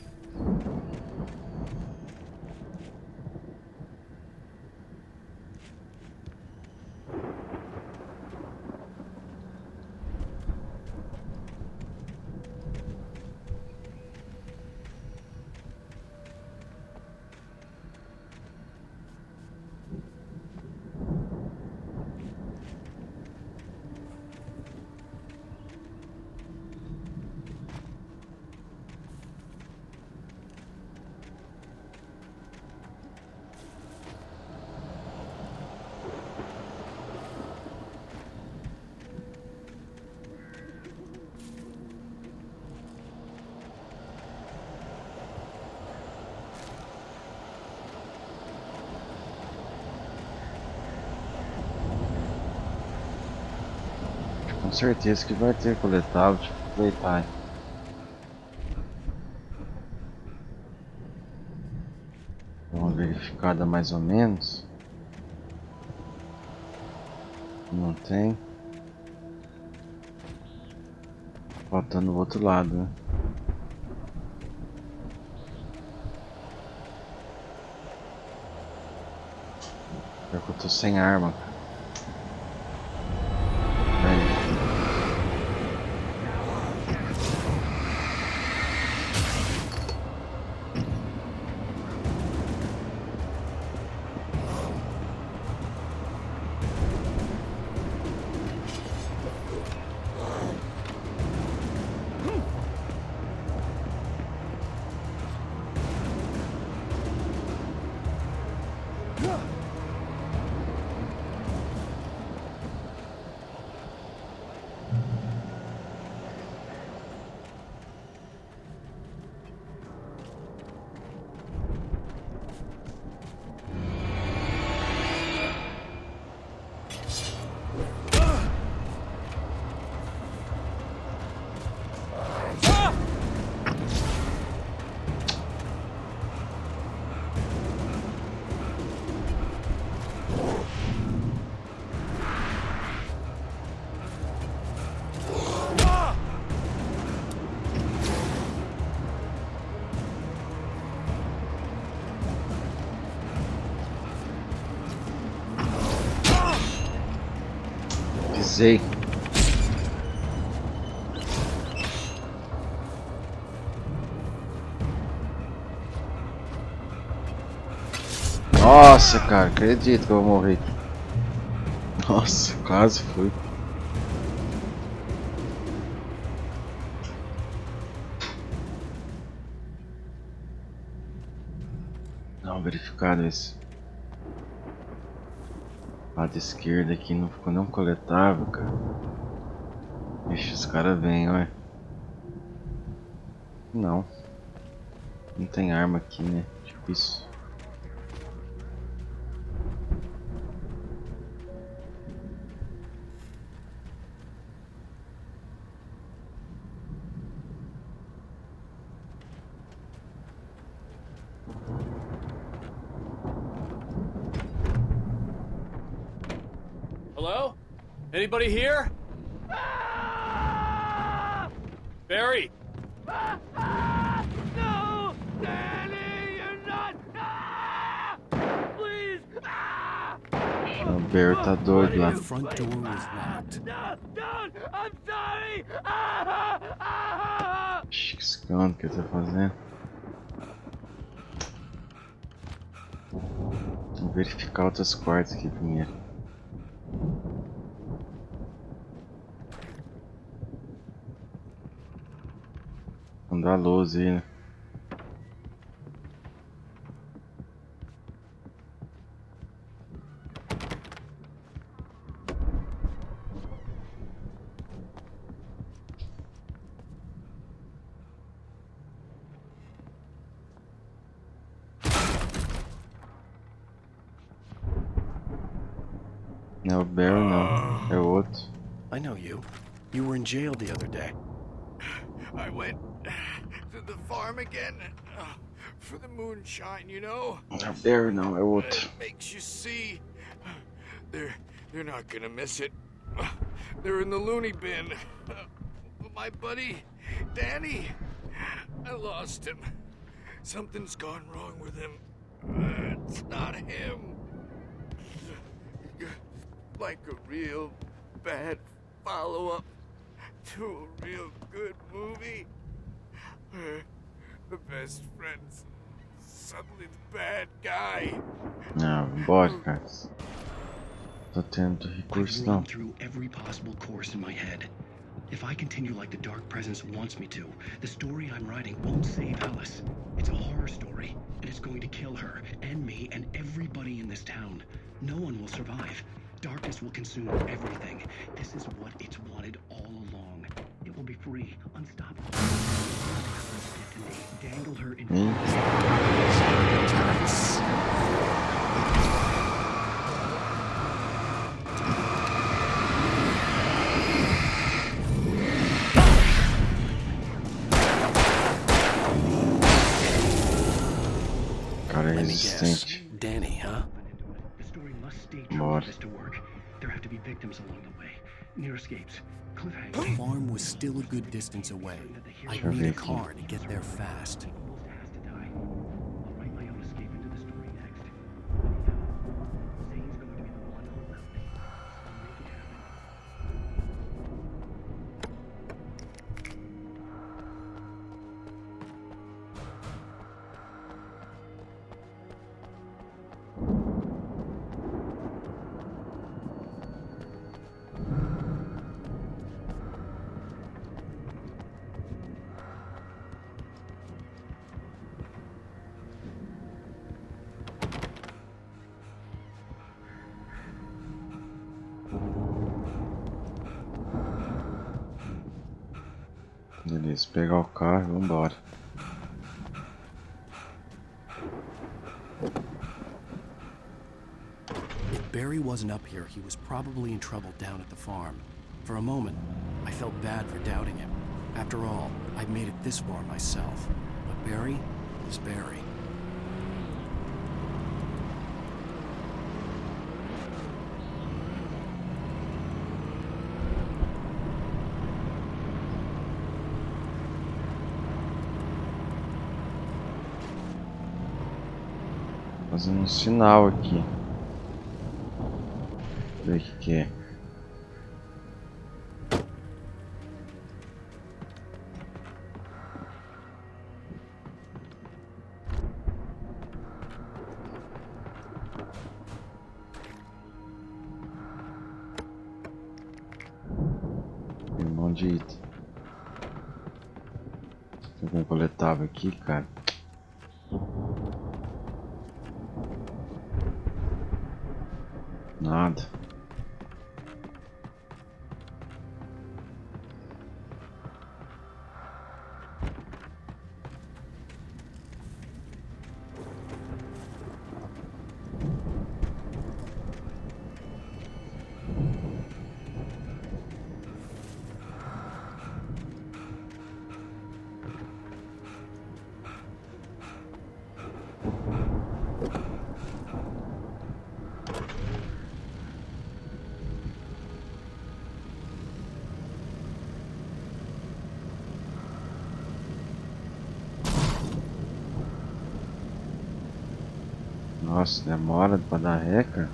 Com certeza que vai ter coletável, tipo Playtime. Vamos verificar mais ou menos. Não tem. Faltando o outro lado, né? Pior que eu tô sem arma, cara. Pisei. Nossa, cara, acredito que eu vou morrer. Nossa, quase fui. Não, verificado esse. Lado esquerdo aqui não ficou não coletável, cara. Ixi, os caras vêm, olha. Não. Não tem arma aqui, né? Difícil. Hello? Anybody here? Barry! No! Danny, you're not! Please! O Barry tá doido lá. The front door was locked. Don't! I'm sorry! Ixi, que escândalo que ele tá fazendo. Vou verificar outras quartas aqui primeiro. Andar a luz aí, né? Não é o Barry, não. É o outro. I know you. You were in jail the other day. I went to the farm again for the moonshine, you know? Não é o Barry, não. É o outro. It makes you see. They're not gonna miss it. They're in the loony bin. But my buddy, Danny, I lost him. Something's gone wrong with him. It's not him. Like a real bad follow-up to a real good movie. The best friend's suddenly the bad guy. Não, bora, cara. Tô tendo recurso não. Through every possible course in my head. If I continue like the Dark Presence wants me to, the story I'm writing won't save Alice. It's a horror story, and it's going to kill her, and me, and everybody in this town. No one will survive. Darkness will consume everything. This is what it's wanted all along. It will be free, unstoppable. Destiny dangle her in assistente. Danny, huh? Bora. There have to be victims along the way. Near escapes. The farm was still a good distance away. I'd need a car to get there fast. Beleza, pegar o carro e vambora. If Barry wasn't up here, he was probably in trouble down at the farm. For a moment, I felt bad for doubting him. After all, I'd made it this far myself. But Barry is Barry. Fazendo um sinal aqui. Ver o que é. Tem um monte de item. Tem algum coletável aqui, cara? Nada. Nossa, demora pra dar ré, cara.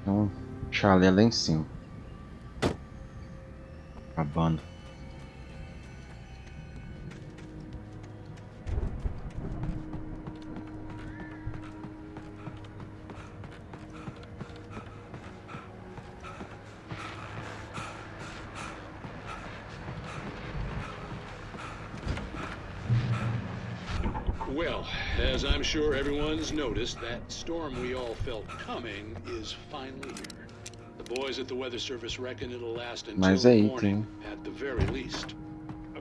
Então, chalé lá em cima. Acabando. Well, as I'm sure everyone's noticed, that storm we all felt coming is finally here. The boys at the Weather Service reckon it'll last until morning, at the very least.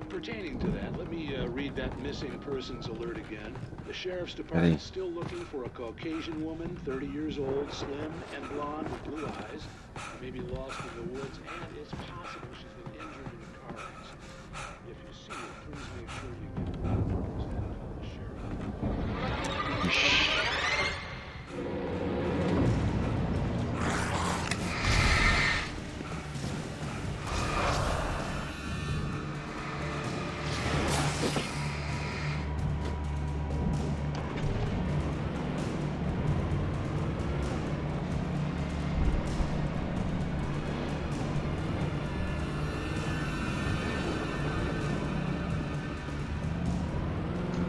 Pertaining to that, let me read that missing persons alert again. The Sheriff's Department is still looking for a Caucasian woman, 30 years old, slim and blonde with blue eyes. She may be lost in the woods, and it's possible she's been injured in a car accident. If you see her, please make sure you give her the sheriff.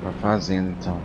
Pra fazenda então.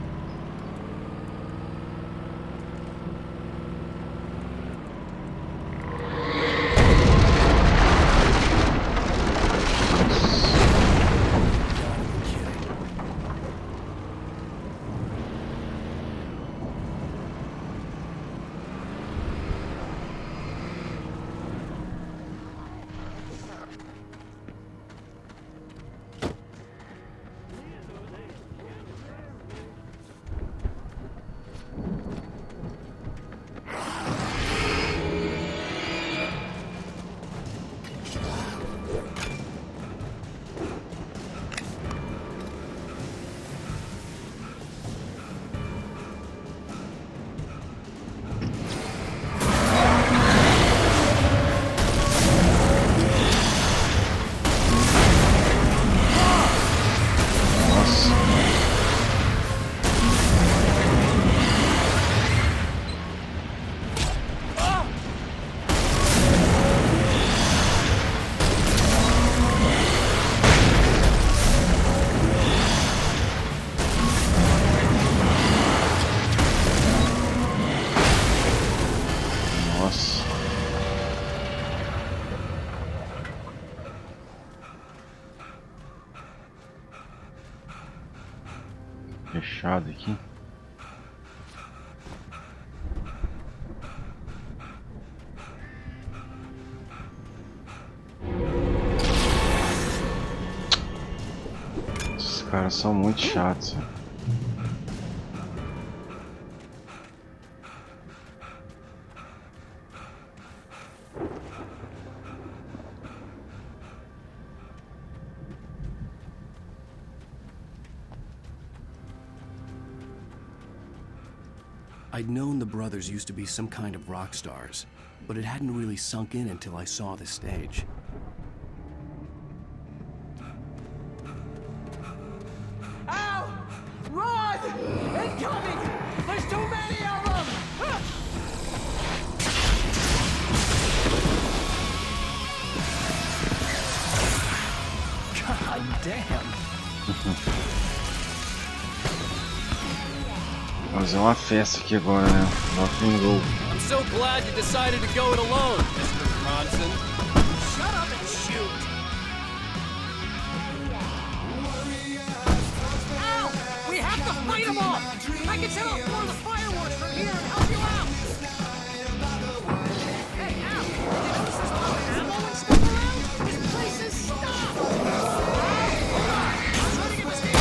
fechado aqui. Esses caras são muito chatos. I'd known the brothers used to be some kind of rock stars, but it hadn't really sunk in until I saw the stage. Ow! Run! Incoming! There's too many of them! God damn! Fazer uma festa aqui agora, né? Rock and roll. I'm so glad you decided to go it alone, Mr. Bronson. Shut up and shoot! Ow! We have to fight them off! I can set off more of the fireworks from here and help you out! Hey, Al! Did you notice there's a lot of ammo and stuff around? This place is stopped! Hold on! I'm trying to get this game.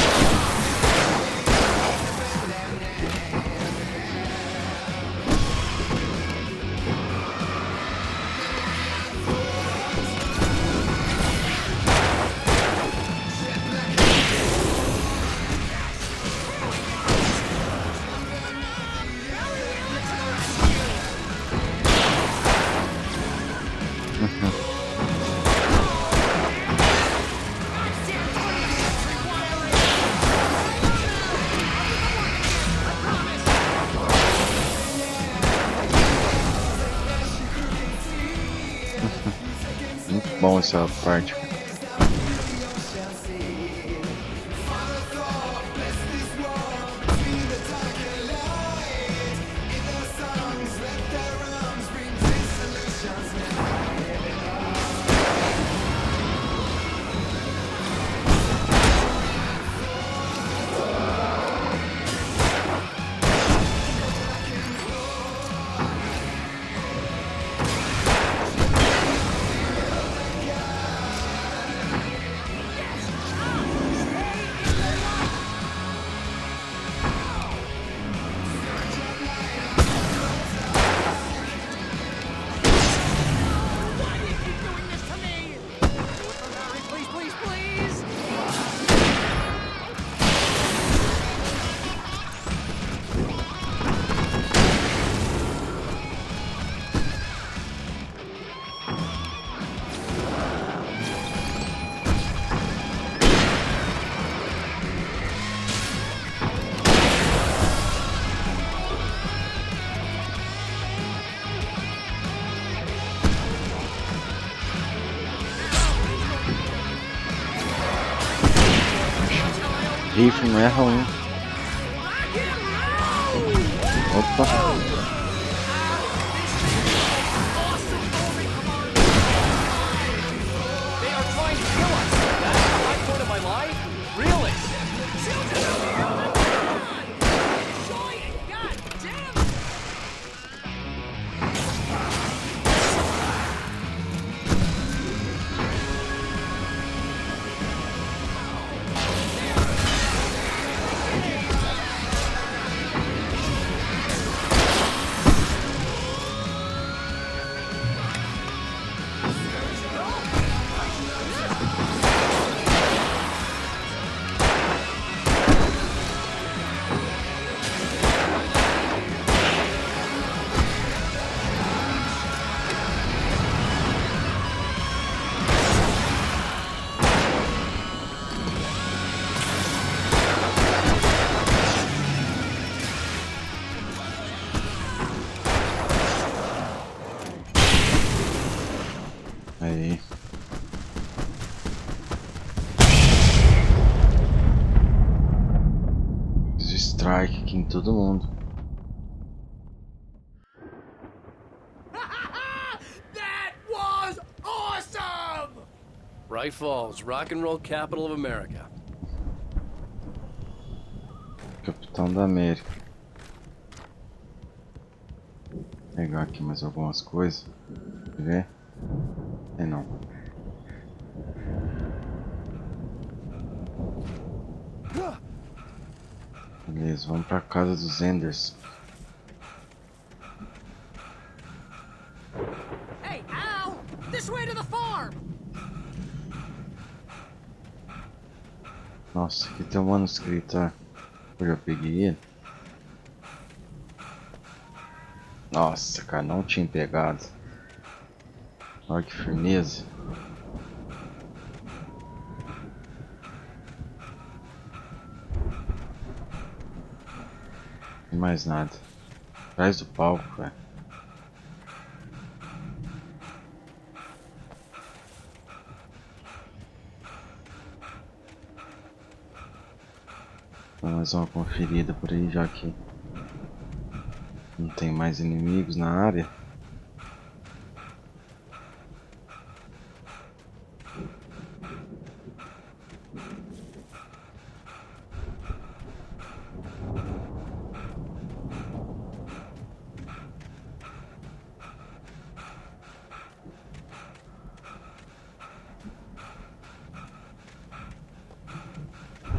Muito bom essa parte. Rifle não erra um. Opa! They are trying to kill us. That's the high point of my life? Really? God damn it! Aí. Fiz o strike aqui em todo mundo. That was awesome! Bright Falls, rock and roll capital of America. Capitão da América. Vou pegar aqui mais algumas coisas. Quer ver? É não. Beleza, vamos pra casa dos Enders. Hey, Al! This way to the farm! Nossa, aqui tem um manuscrito, ó. Eu já peguei ele. Nossa, cara, não tinha pegado. Olha que firmeza. Não tem mais nada. Atrás do palco, velho. Dá mais uma conferida por aí, já que não tem mais inimigos na área.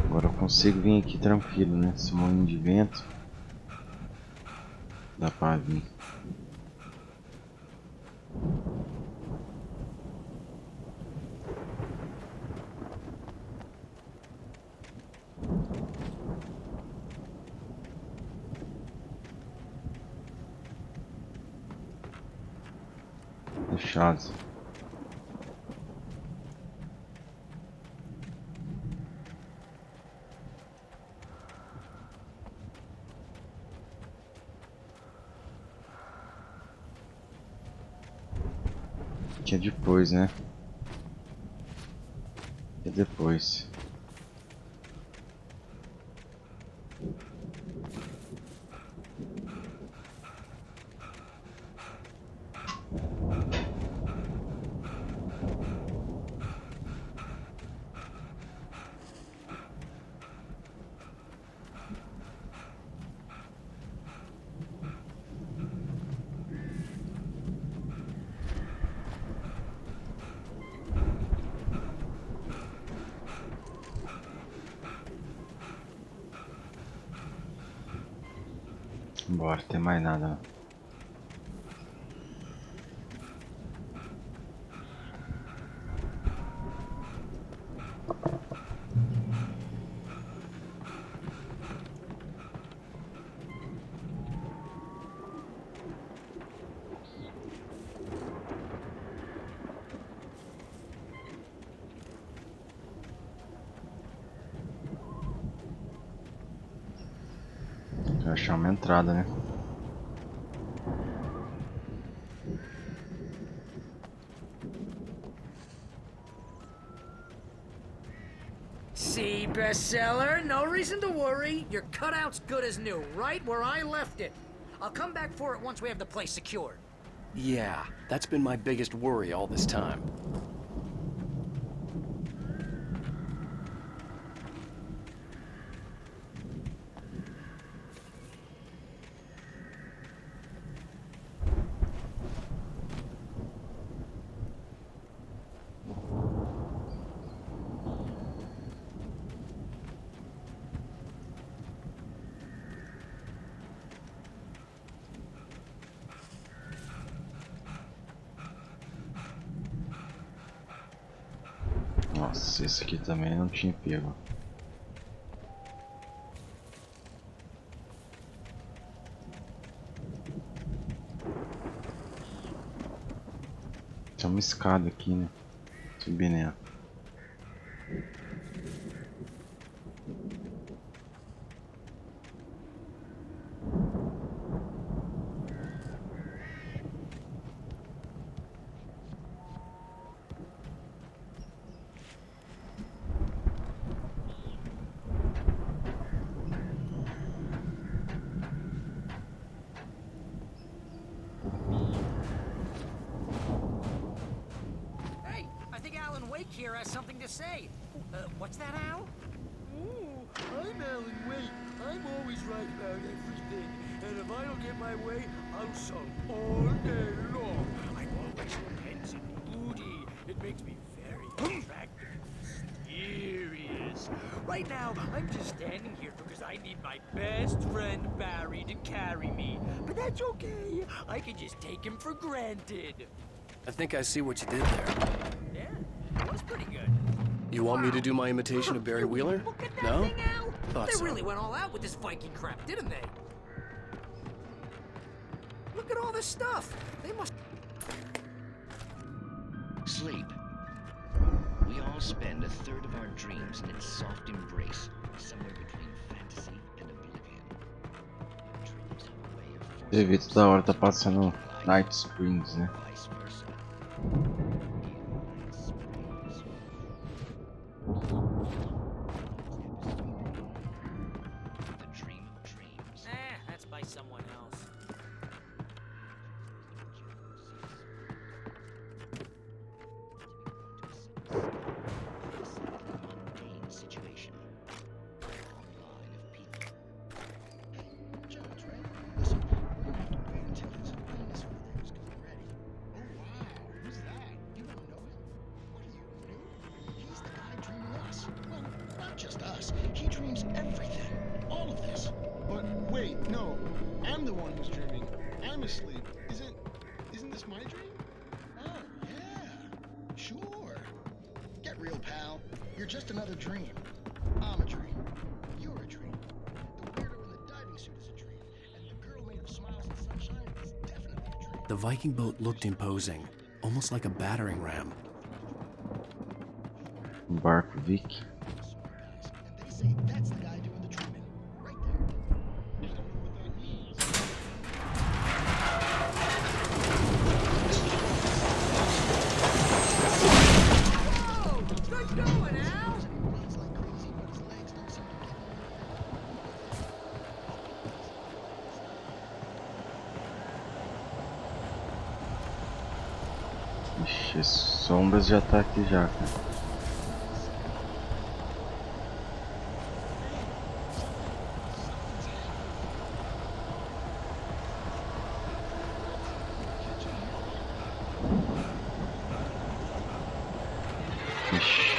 Agora eu consigo vir aqui tranquilo, né? Esse moinho de vento dá pra vir. Fechado. Que é depois, né? É depois. Bora, tem mais nada não. Vou achar uma entrada, né? See, bestseller? No reason to worry. Your cutout's good as new, right where I left it. I'll come back for it once we have the place secured. Yeah, that's been my biggest worry all this time. Nossa, esse aqui também não tinha pego. Tem uma escada aqui, né? Subir nela. Here has something to say. What's that, Al? Ooh, I'm Alan Wake. I'm I don't get my way, I'll sulk all day long. I'm always tense and moody. It makes me very attractive and mysterious. Right now, I'm just standing here because I need my best friend Barry to carry me. But that's okay. I can just take him for granted. I think I see what you did there. Yeah, it was pretty good. You want me to do my imitation of Barry Wheeler? No? Thought They so. really went all out with this Viking crap, didn't they? Look at all this stuff. They must... Sleep. We all spend a third of our dreams in its soft embrace, somewhere between fantasy and oblivion. Dreams have a way of forcing Evito da hora tá passando Night Springs, né? vice versa. The dream of dreams. That's by someone else. Mundane situation. Long line of people. Jones, right? Listen, we're gonna have to wait until his highness over there is ready. Oh wow, who's that? You don't know him? What are you, new? He's the guy dreaming us. Well, not just us. He dreams everything. All of this. But wait, no. I'm the one who's dreaming. I'm asleep. Isn't this my dream? Oh, yeah. Sure. Get real, pal. You're just another dream. I'm a dream. You're a dream. The weirdo in the diving suit is a dream. And the girl made of smiles and sunshine is definitely a dream. The Viking boat looked imposing, almost like a battering ram. Barco Vic. And they say that's the guy doing the dreaming. Right there. I don't know what that means. Whoa! Good going, Al! Runs like crazy, but his legs don't seem to give Ixi, Sombras já tá aqui já, cara. Ixi.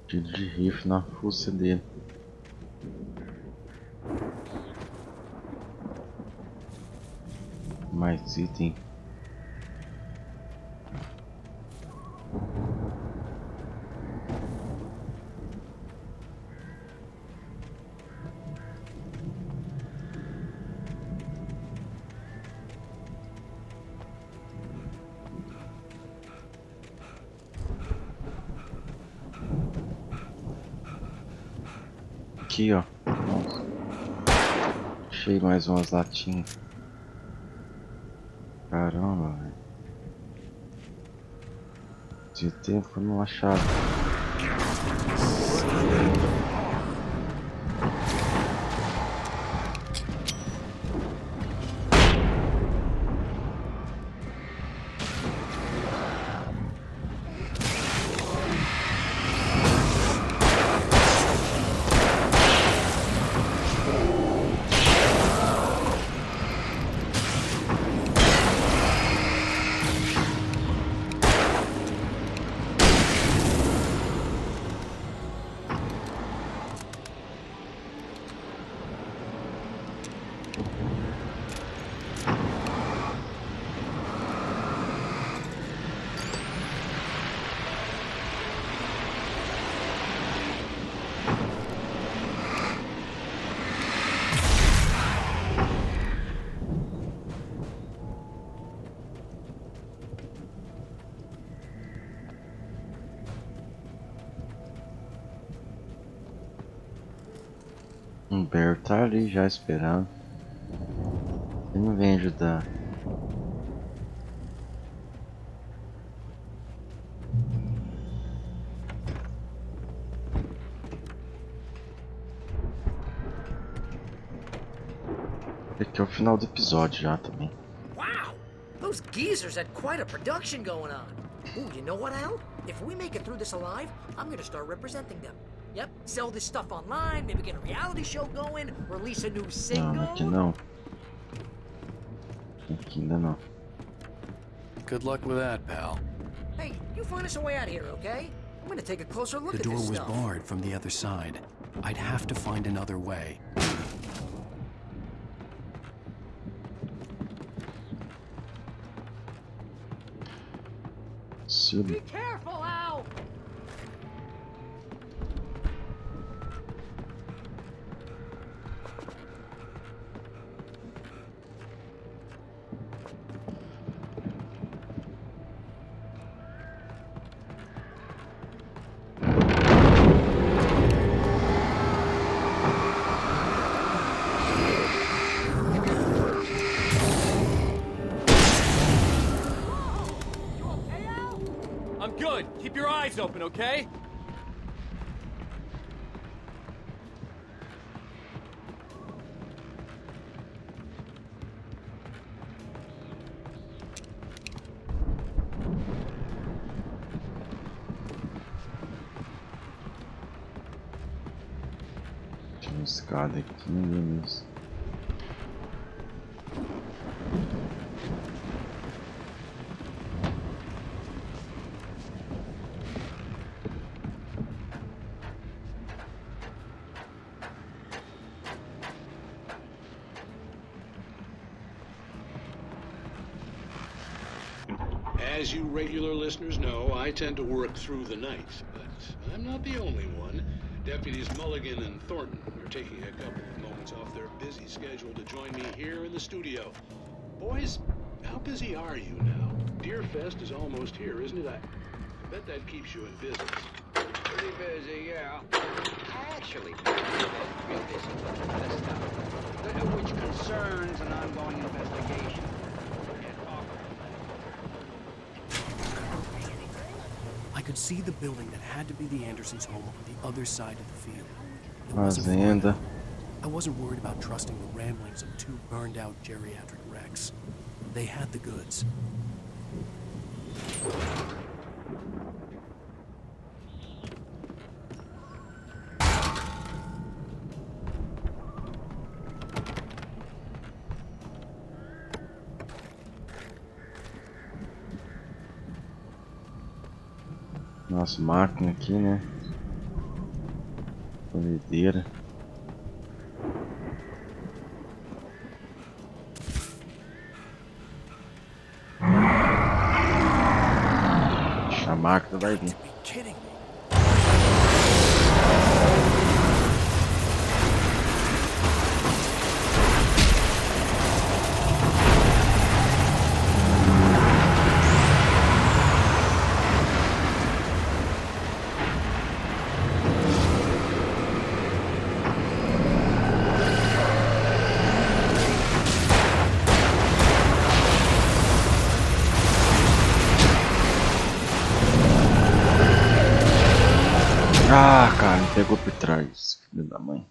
Tiro de rifle na fuça dele. Mais item. Aqui, ó. Nossa. Achei mais umas latinhas. Caramba, velho. De tempo eu não achava. Humberto tá ali já esperando. Ele não vem ajudar. Aqui é o final do episódio já também. Wow! Those geezers had quite a production going on. Ooh, you know what, Al? If we make it through this alive, I'm gonna start representing them. Yep, sell this stuff online, maybe get a reality show going, release a new single. Não, aqui não. Aqui ainda não. Good luck with that, pal. Hey, you find us a way out of here, okay? I'm gonna take a closer look The at door this was stuff. barred from the other side. I'd have to find another way. Be careful, Al! I'm good. Keep your eyes open, okay? Tinha uma escada aqui, meninos. As you regular listeners know, I tend to work through the night, but I'm not the only one. Deputies Mulligan and Thornton are taking a couple of moments off their busy schedule to join me here in the studio. Boys, how busy are you now? Deerfest is almost here, isn't it? I bet that keeps you in business. Pretty busy, yeah. Actually, real busy with this stuff, which concerns an ongoing investigation. I could see the building that had to be the Andersons' home on the other side of the field. It wasn't far Fazenda. enough. I wasn't worried about trusting the ramblings of two burned-out geriatric wrecks. They had the goods. Nossa, máquina aqui, né? Colhedeira. A máquina vai vir. Ah, cara, me pegou por trás, filho da mãe.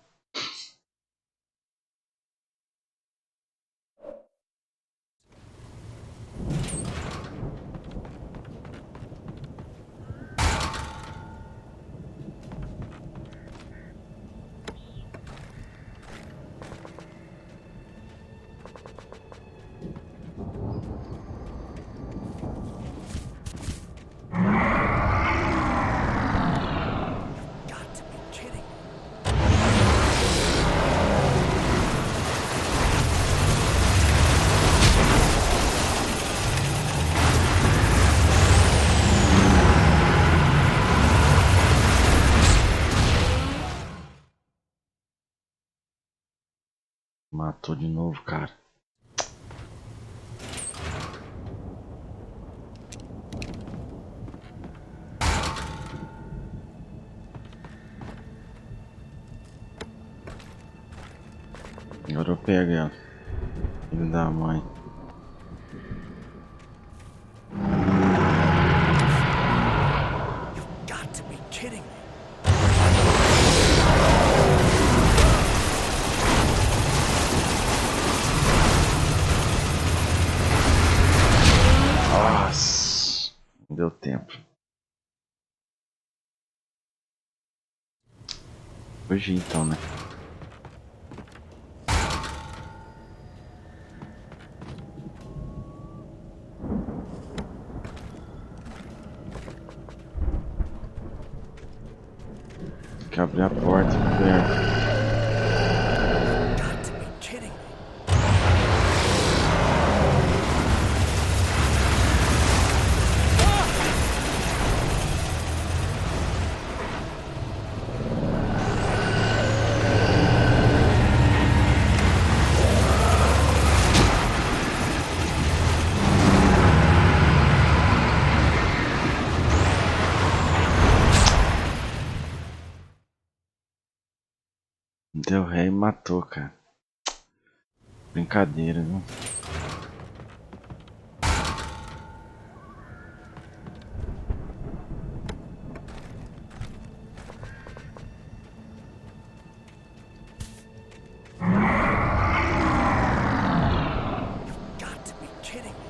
Matou de novo, cara. Agora eu pego ela. Filho da mãe. Got to be kidding me. Nossa, não deu tempo. Fugi então, né? Tem que abrir a porta por perto. Got to be kidding me. Deu ré e matou, cara. Brincadeira, viu? Got to be kidding me.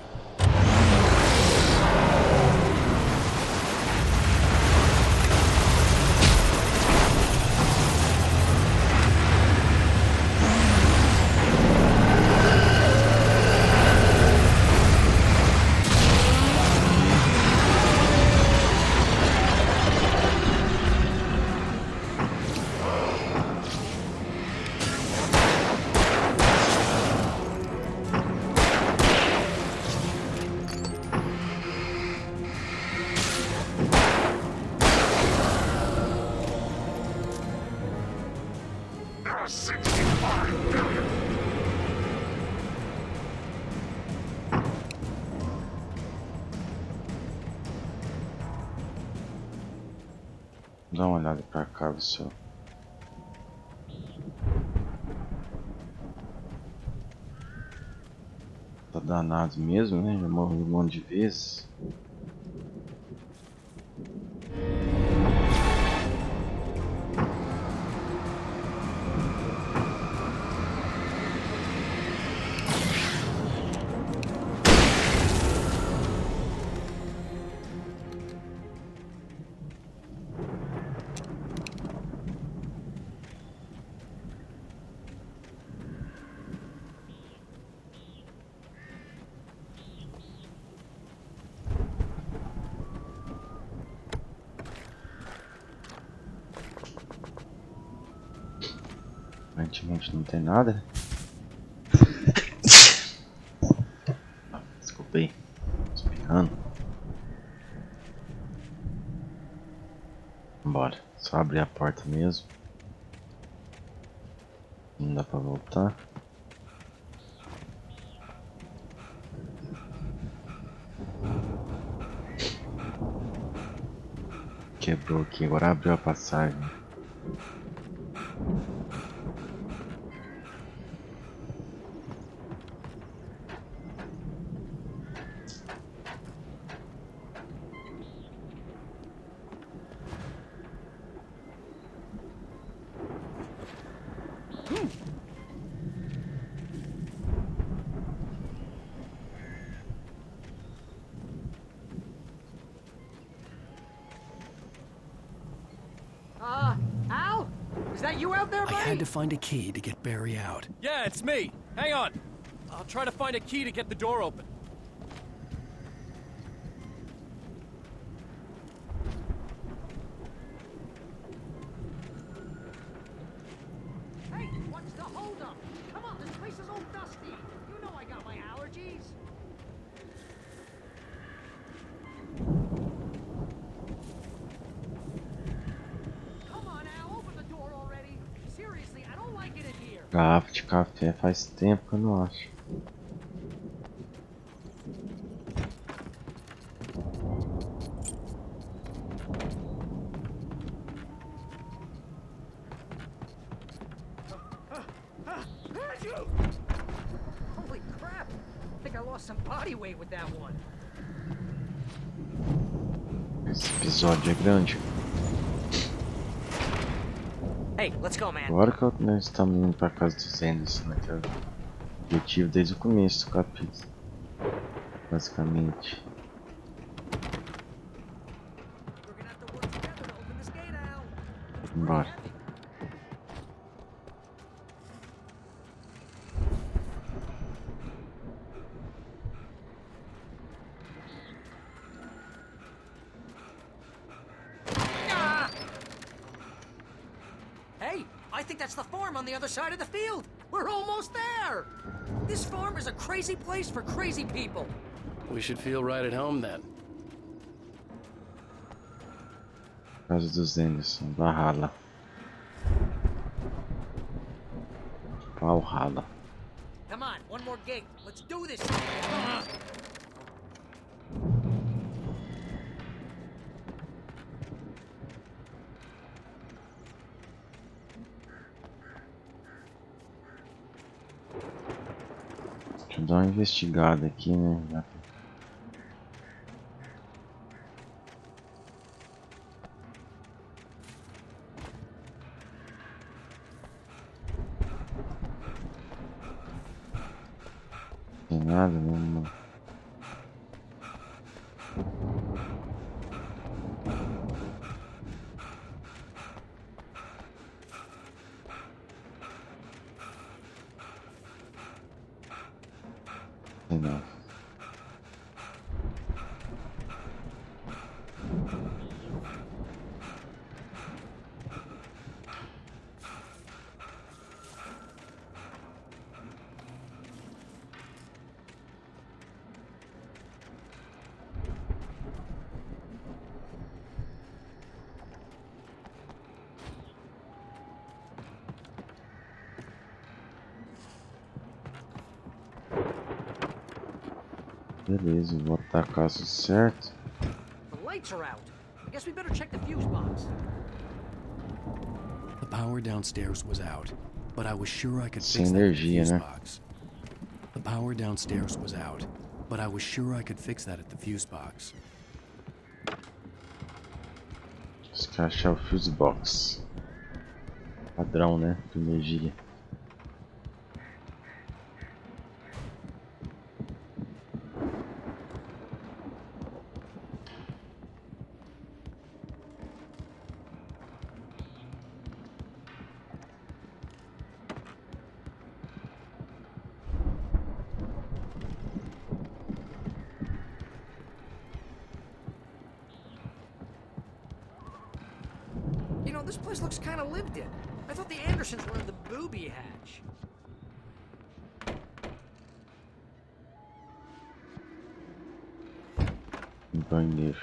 Dá uma olhada pra cá, pessoal. Tá danado mesmo, né? Já morri um monte de vezes. Aparentemente não tem nada. Desculpa aí, espirrando. Bora, só abrir a porta mesmo. Não dá pra voltar. Quebrou aqui, agora abriu a passagem. Al? Is that you out there, buddy? I had to find a key to get Barry out. Yeah, it's me. Hang on. I'll try to find a key to get the door open. Hey, what's the holdup? Come on, this place is all dusty. You know I got my allergies. Come on, Al, open the door already. Seriously, I don't like it in here. Garrafa de café faz tempo que eu não acho. Holy crap! I think I lost some body weight with that one. Esse episódio é grande. Hey, let's go, man. Agora que nós estamos indo pra casa dos Anderson, né? Que é o objetivo desde o começo do capítulo. Basicamente. Bora. Hey, I think that's the farm on the other side of the field. We're almost there. This farm is a crazy place for crazy people. We should feel right at home then. Casa dos Anderson, Valhalla. Valhalla. Come on, one more gig. Let's do this. Deixa eu dar uma investigada aqui, né? Tem nada, né? Tem nada. Beleza, vou botar a casa certo. The lights are out. I guess we better check the fuse box. The power downstairs was out, but I was sure I could Sem fix that at the energia, fuse né? box. The power downstairs was out, but I was sure I could fix that at the fuse box. Descaixar o fuse box. Padrão, né? De energia. You know, this place looks kind of lived in. I thought the Andersons were in the booby hatch. Banheiro.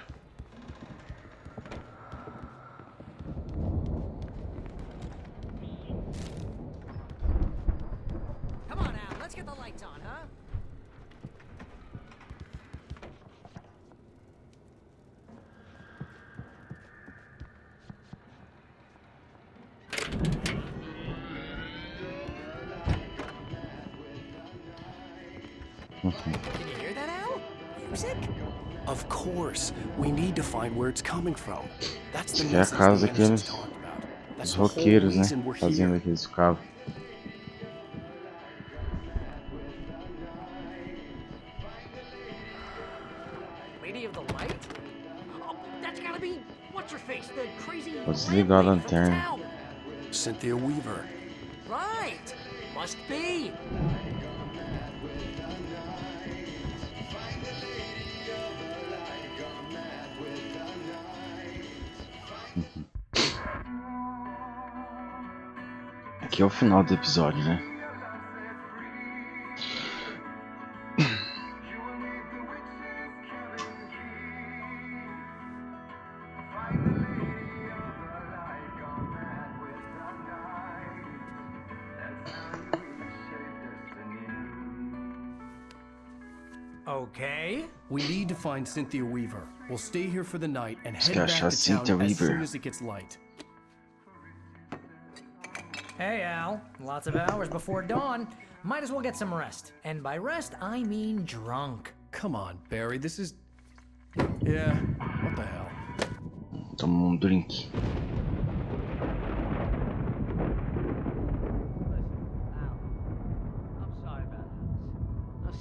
Come on, Al. Let's get the lights on, huh? Can you hear that, Al? Music? Of course, we need to find where it's coming from. That's the Isso aqui é a message casa the Andersons daqueles talked about. dos That's the whole roqueiros, né? reason we're Fazendo here. que eles ficavam. Lady of the Light? Oh, that's gotta be what's her face, the crazy. Vou desligar a lamp lady from lanterna. town. Cynthia Weaver. Right. Must be. Aqui é o final do episódio, né? Okay. We need to find Cynthia Weaver. We'll stay here for the night and head Gosh, back that's to town Cynthia as Weaver. soon as it gets light. Hey, Al. Lots of hours before dawn. might as well get some rest. And by rest, I mean drunk. Come on, Barry, this is... Yeah, what the hell? Toma drink.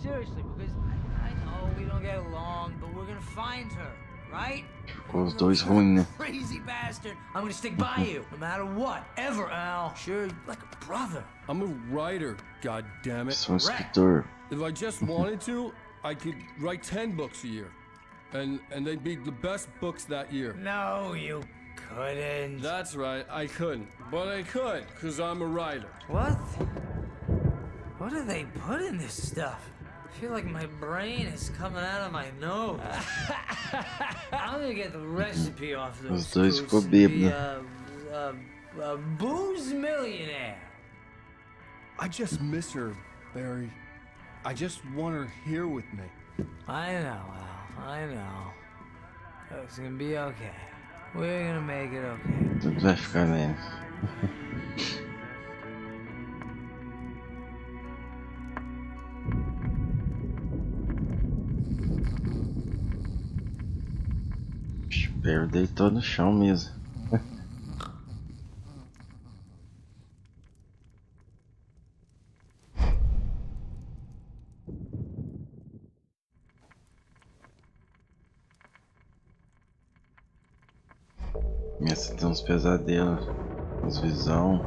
Seriously, because I know we don't get along, but we're gonna find her, right? Ficou os dois ruins, né? Crazy bastard! I'm gonna stick by you, no matter what, ever, Al. Sure, like a brother. I'm a writer, goddammit. Sou escritor. If I just wanted to, I could write 10 books a year. And they'd be the best books that year. No, you couldn't. That's right, I couldn't. But I could, because I'm a writer. What? What do they put in this stuff? I feel like my brain is coming out of my nose. I'm gonna get the recipe off those Os dois ficou fruits. bêbado. A booze millionaire. I just miss her, Barry. I just want her here with me. I know, Al. I know. It's gonna be okay. We're gonna make it okay. Tudo vai ficar bem. Barry deitou no chão mesmo. Começa a ter uns pesadelos, umas visão.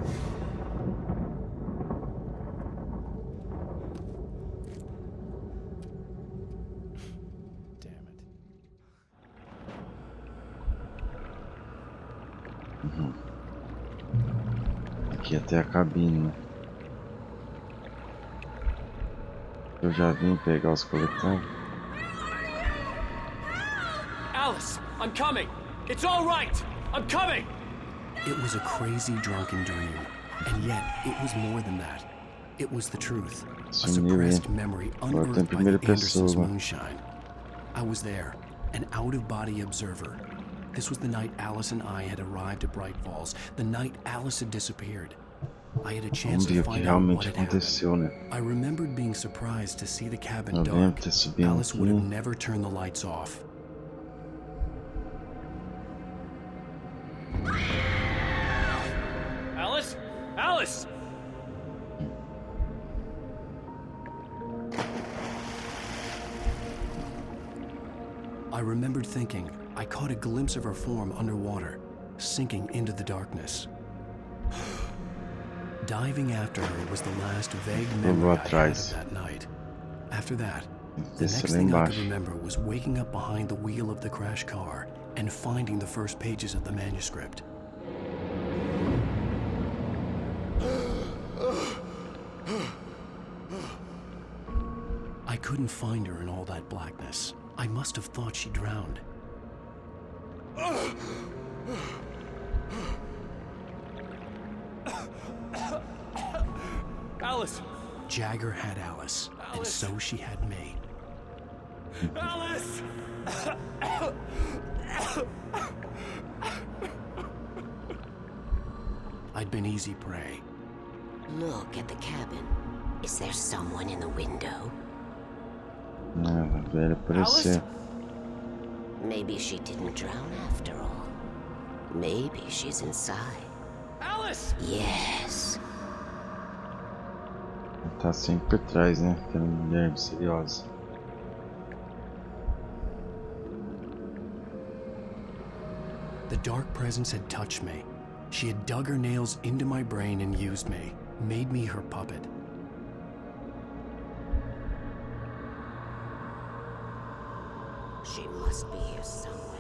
Aqui até a cabine, né? Eu já vim pegar os coletâneos. Alice, I'm coming. It's all right. I'm coming. It was a crazy drunken dream, and yet it was more than that. It was the truth, a suppressed memory unearthed by the Anderson's moonshine. I was there, an out-of-body observer. This was the night Alice and I had arrived at Bright Falls, the night Alice had disappeared. I had a chance to find out what had happened. I remembered being surprised to see the cabin dark. Alice would have never turned the lights off. Alice? Alice! I remembered thinking I caught a glimpse of her form underwater, sinking into the darkness. Diving after her was the last vague memory I had of that night. After that, the next thing I could remember was waking up behind the wheel of the crash car and finding the first pages of the manuscript. I couldn't find her in all that blackness. I must have thought she drowned. Alice! Jagger had Alice, and so she had me. Alice! I'd been easy prey. Look at the cabin. Is there someone in the window? Não, vai aparecer. Maybe she didn't drown after all. Maybe she's inside. Alice! Yes. Tá sempre por trás, né? Aquela mulher misteriosa. The dark presence had touched me. She had dug her nails into my brain and used me, made me her puppet. She must be here somewhere.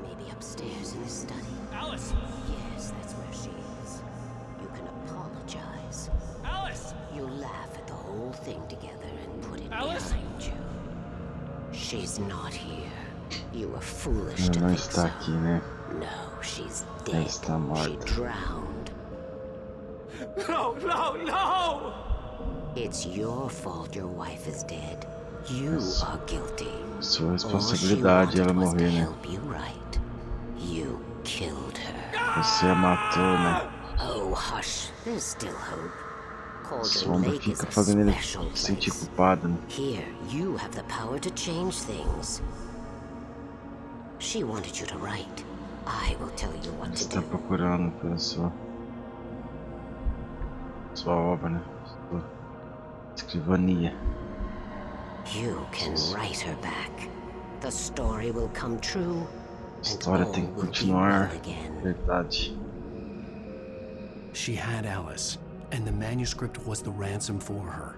Maybe upstairs in the study. Alice! Yes, that's where she is. You can apologize. Alice! You laugh at the whole thing together and put it Alice? behind you. She's not here. You were foolish to Não think está so. aqui, né? No, she's Ela dead. está morta. She drowned. No, no, no! It's your fault your wife is dead. You are guilty. Sua responsabilidade ela morrer, né? Help you right. You killed her. Você a matou, né? Oh, hush. There's still hope. Sombra fica fazendo ele se sentir culpado, né? Here, you have the power to change things. She wanted you to write. I will tell you what to Está do. procurando pela sua obra, né? Sua escrivania. You can write her back. The story will come true. A história tem que continuar. Verdade. She had Alice, and the manuscript was the ransom for her.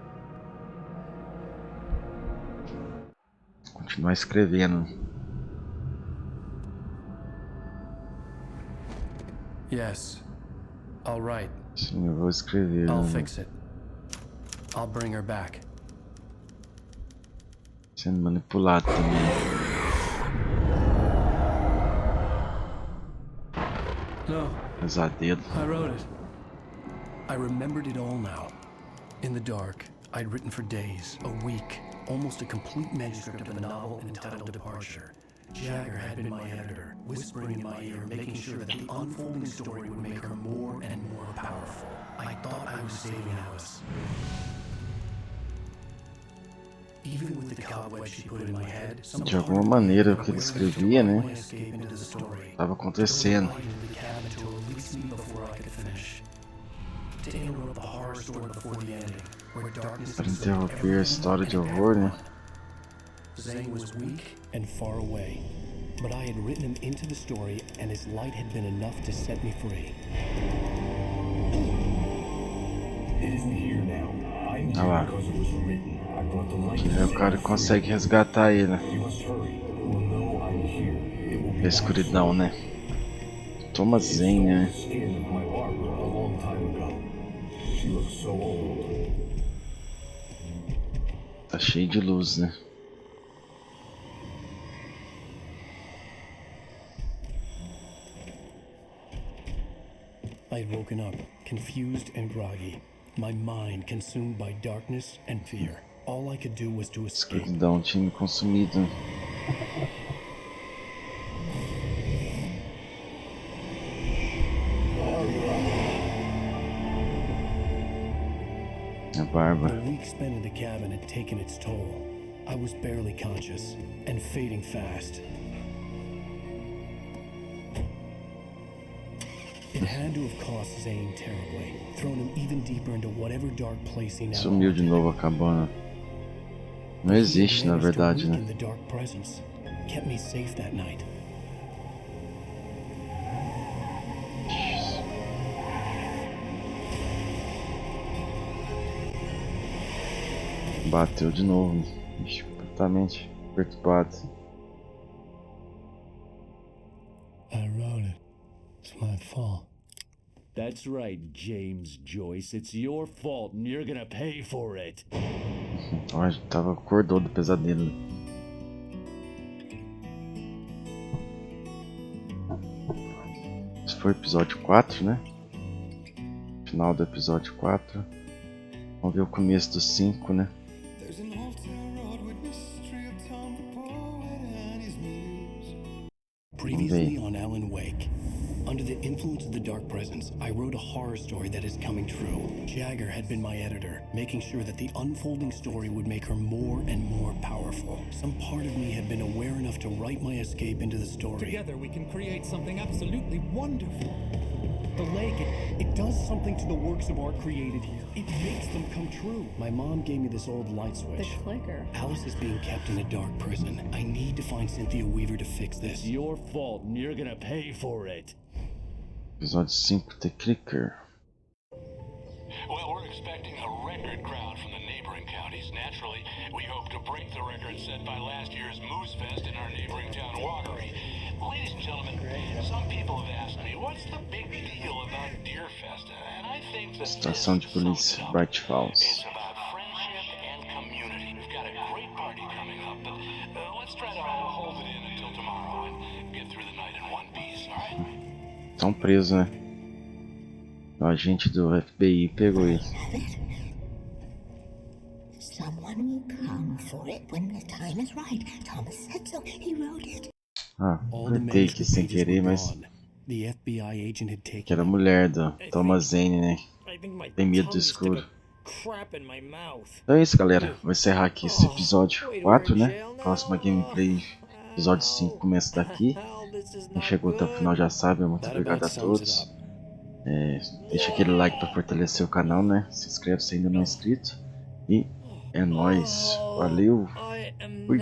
Continuar escrevendo. Yes, I'll write. Sim, eu vou escrever. I'll fix it. I'll bring her back. Sendo manipulado também. No. Pesadelo. I wrote it. I remembered it all now. In the dark, I'd written for days, a week, almost a complete manuscript of a novel entitled Departure. Jagger had been my editor, whispering in my ear, making sure that the unfolding story would make her more and more powerful. I thought I was saving Alice. Even with the cobweb she put in my head, de alguma maneira, o que ele escrevia, né? Estava acontecendo. Para interromper a história de horror, né? Zane was weak and far away, but I had written him into the story, and his light had been enough to set me free. It isn't here now. I'm Ah lá. here because it was written. I brought the light. Aí o cara consegue resgatar ele. You must hurry. We'll know I'm here. It will be A escuridão, né? Toma Zen, né? skin of my Barbara a long time ago. She looks so old. Tá cheio de luz, né? I had woken up, confused and groggy, my mind consumed by darkness and fear. All I could do was to escape. Escuridão tinha me consumido. A Bárbara. The week spent in the cabin had taken its toll. I was barely conscious and fading fast. It had to have cost Zane terribly, thrown him even deeper into whatever dark place he now Sumiu de novo a cabana. Não existe, na verdade, né? The dark presence kept me safe that night. Bateu de novo. Ixi, completamente perturbado. I wrote it. It's my fault. That's right, James Joyce. It's your fault and you're gonna pay for it. Ó, acordou do pesadelo. Esse foi o episódio 4, né? Final do episódio 4. Vamos ver o começo do 5, né? Previously on Alan Wake. Under the influence of the dark presence, I wrote a horror story that is coming true. Jagger had been my editor, making sure that the unfolding story would make her more and more powerful. Some part of me had been aware enough to write my escape into the story. Together we can create something absolutely wonderful. The lake, it does something to the works of art created here. It makes them come true. My mom gave me this old light switch. The clicker. Alice is being kept in a dark prison. I need to find Cynthia Weaver to fix this. It's your fault and you're gonna pay for it. Episódio 5, The Clicker. Well, we're expecting a record crowd from the neighboring counties. Naturally, we hope to break the record set by last year's Moose Fest in our neighboring town, Walkery. Ladies and gentlemen, some people have asked me, what's the big deal about Deer Fest? And I think that Estação de polícia, Bright Falls. it's about friendship and community. We've got a great party coming up, but let's try to hold it in until tomorrow and get through the night in one piece, all right? Estão presos, né? O agente do FBI pegou ele. Someone will come for it when the time is right. Thomas said so. He wrote it. Ah, cortei aqui sem querer, mas The FBI agent had taken que era a mulher do Thomas Zane, né? Tem medo do escuro. Então é isso, galera. Vou encerrar aqui esse episódio 4, né? Próxima gameplay, episódio 5, começa daqui. Quem chegou até o final já sabe, muito obrigado a todos. Deixa aquele like para fortalecer o canal, né? Se inscreve se ainda não é inscrito. E é nóis. Valeu. Fui.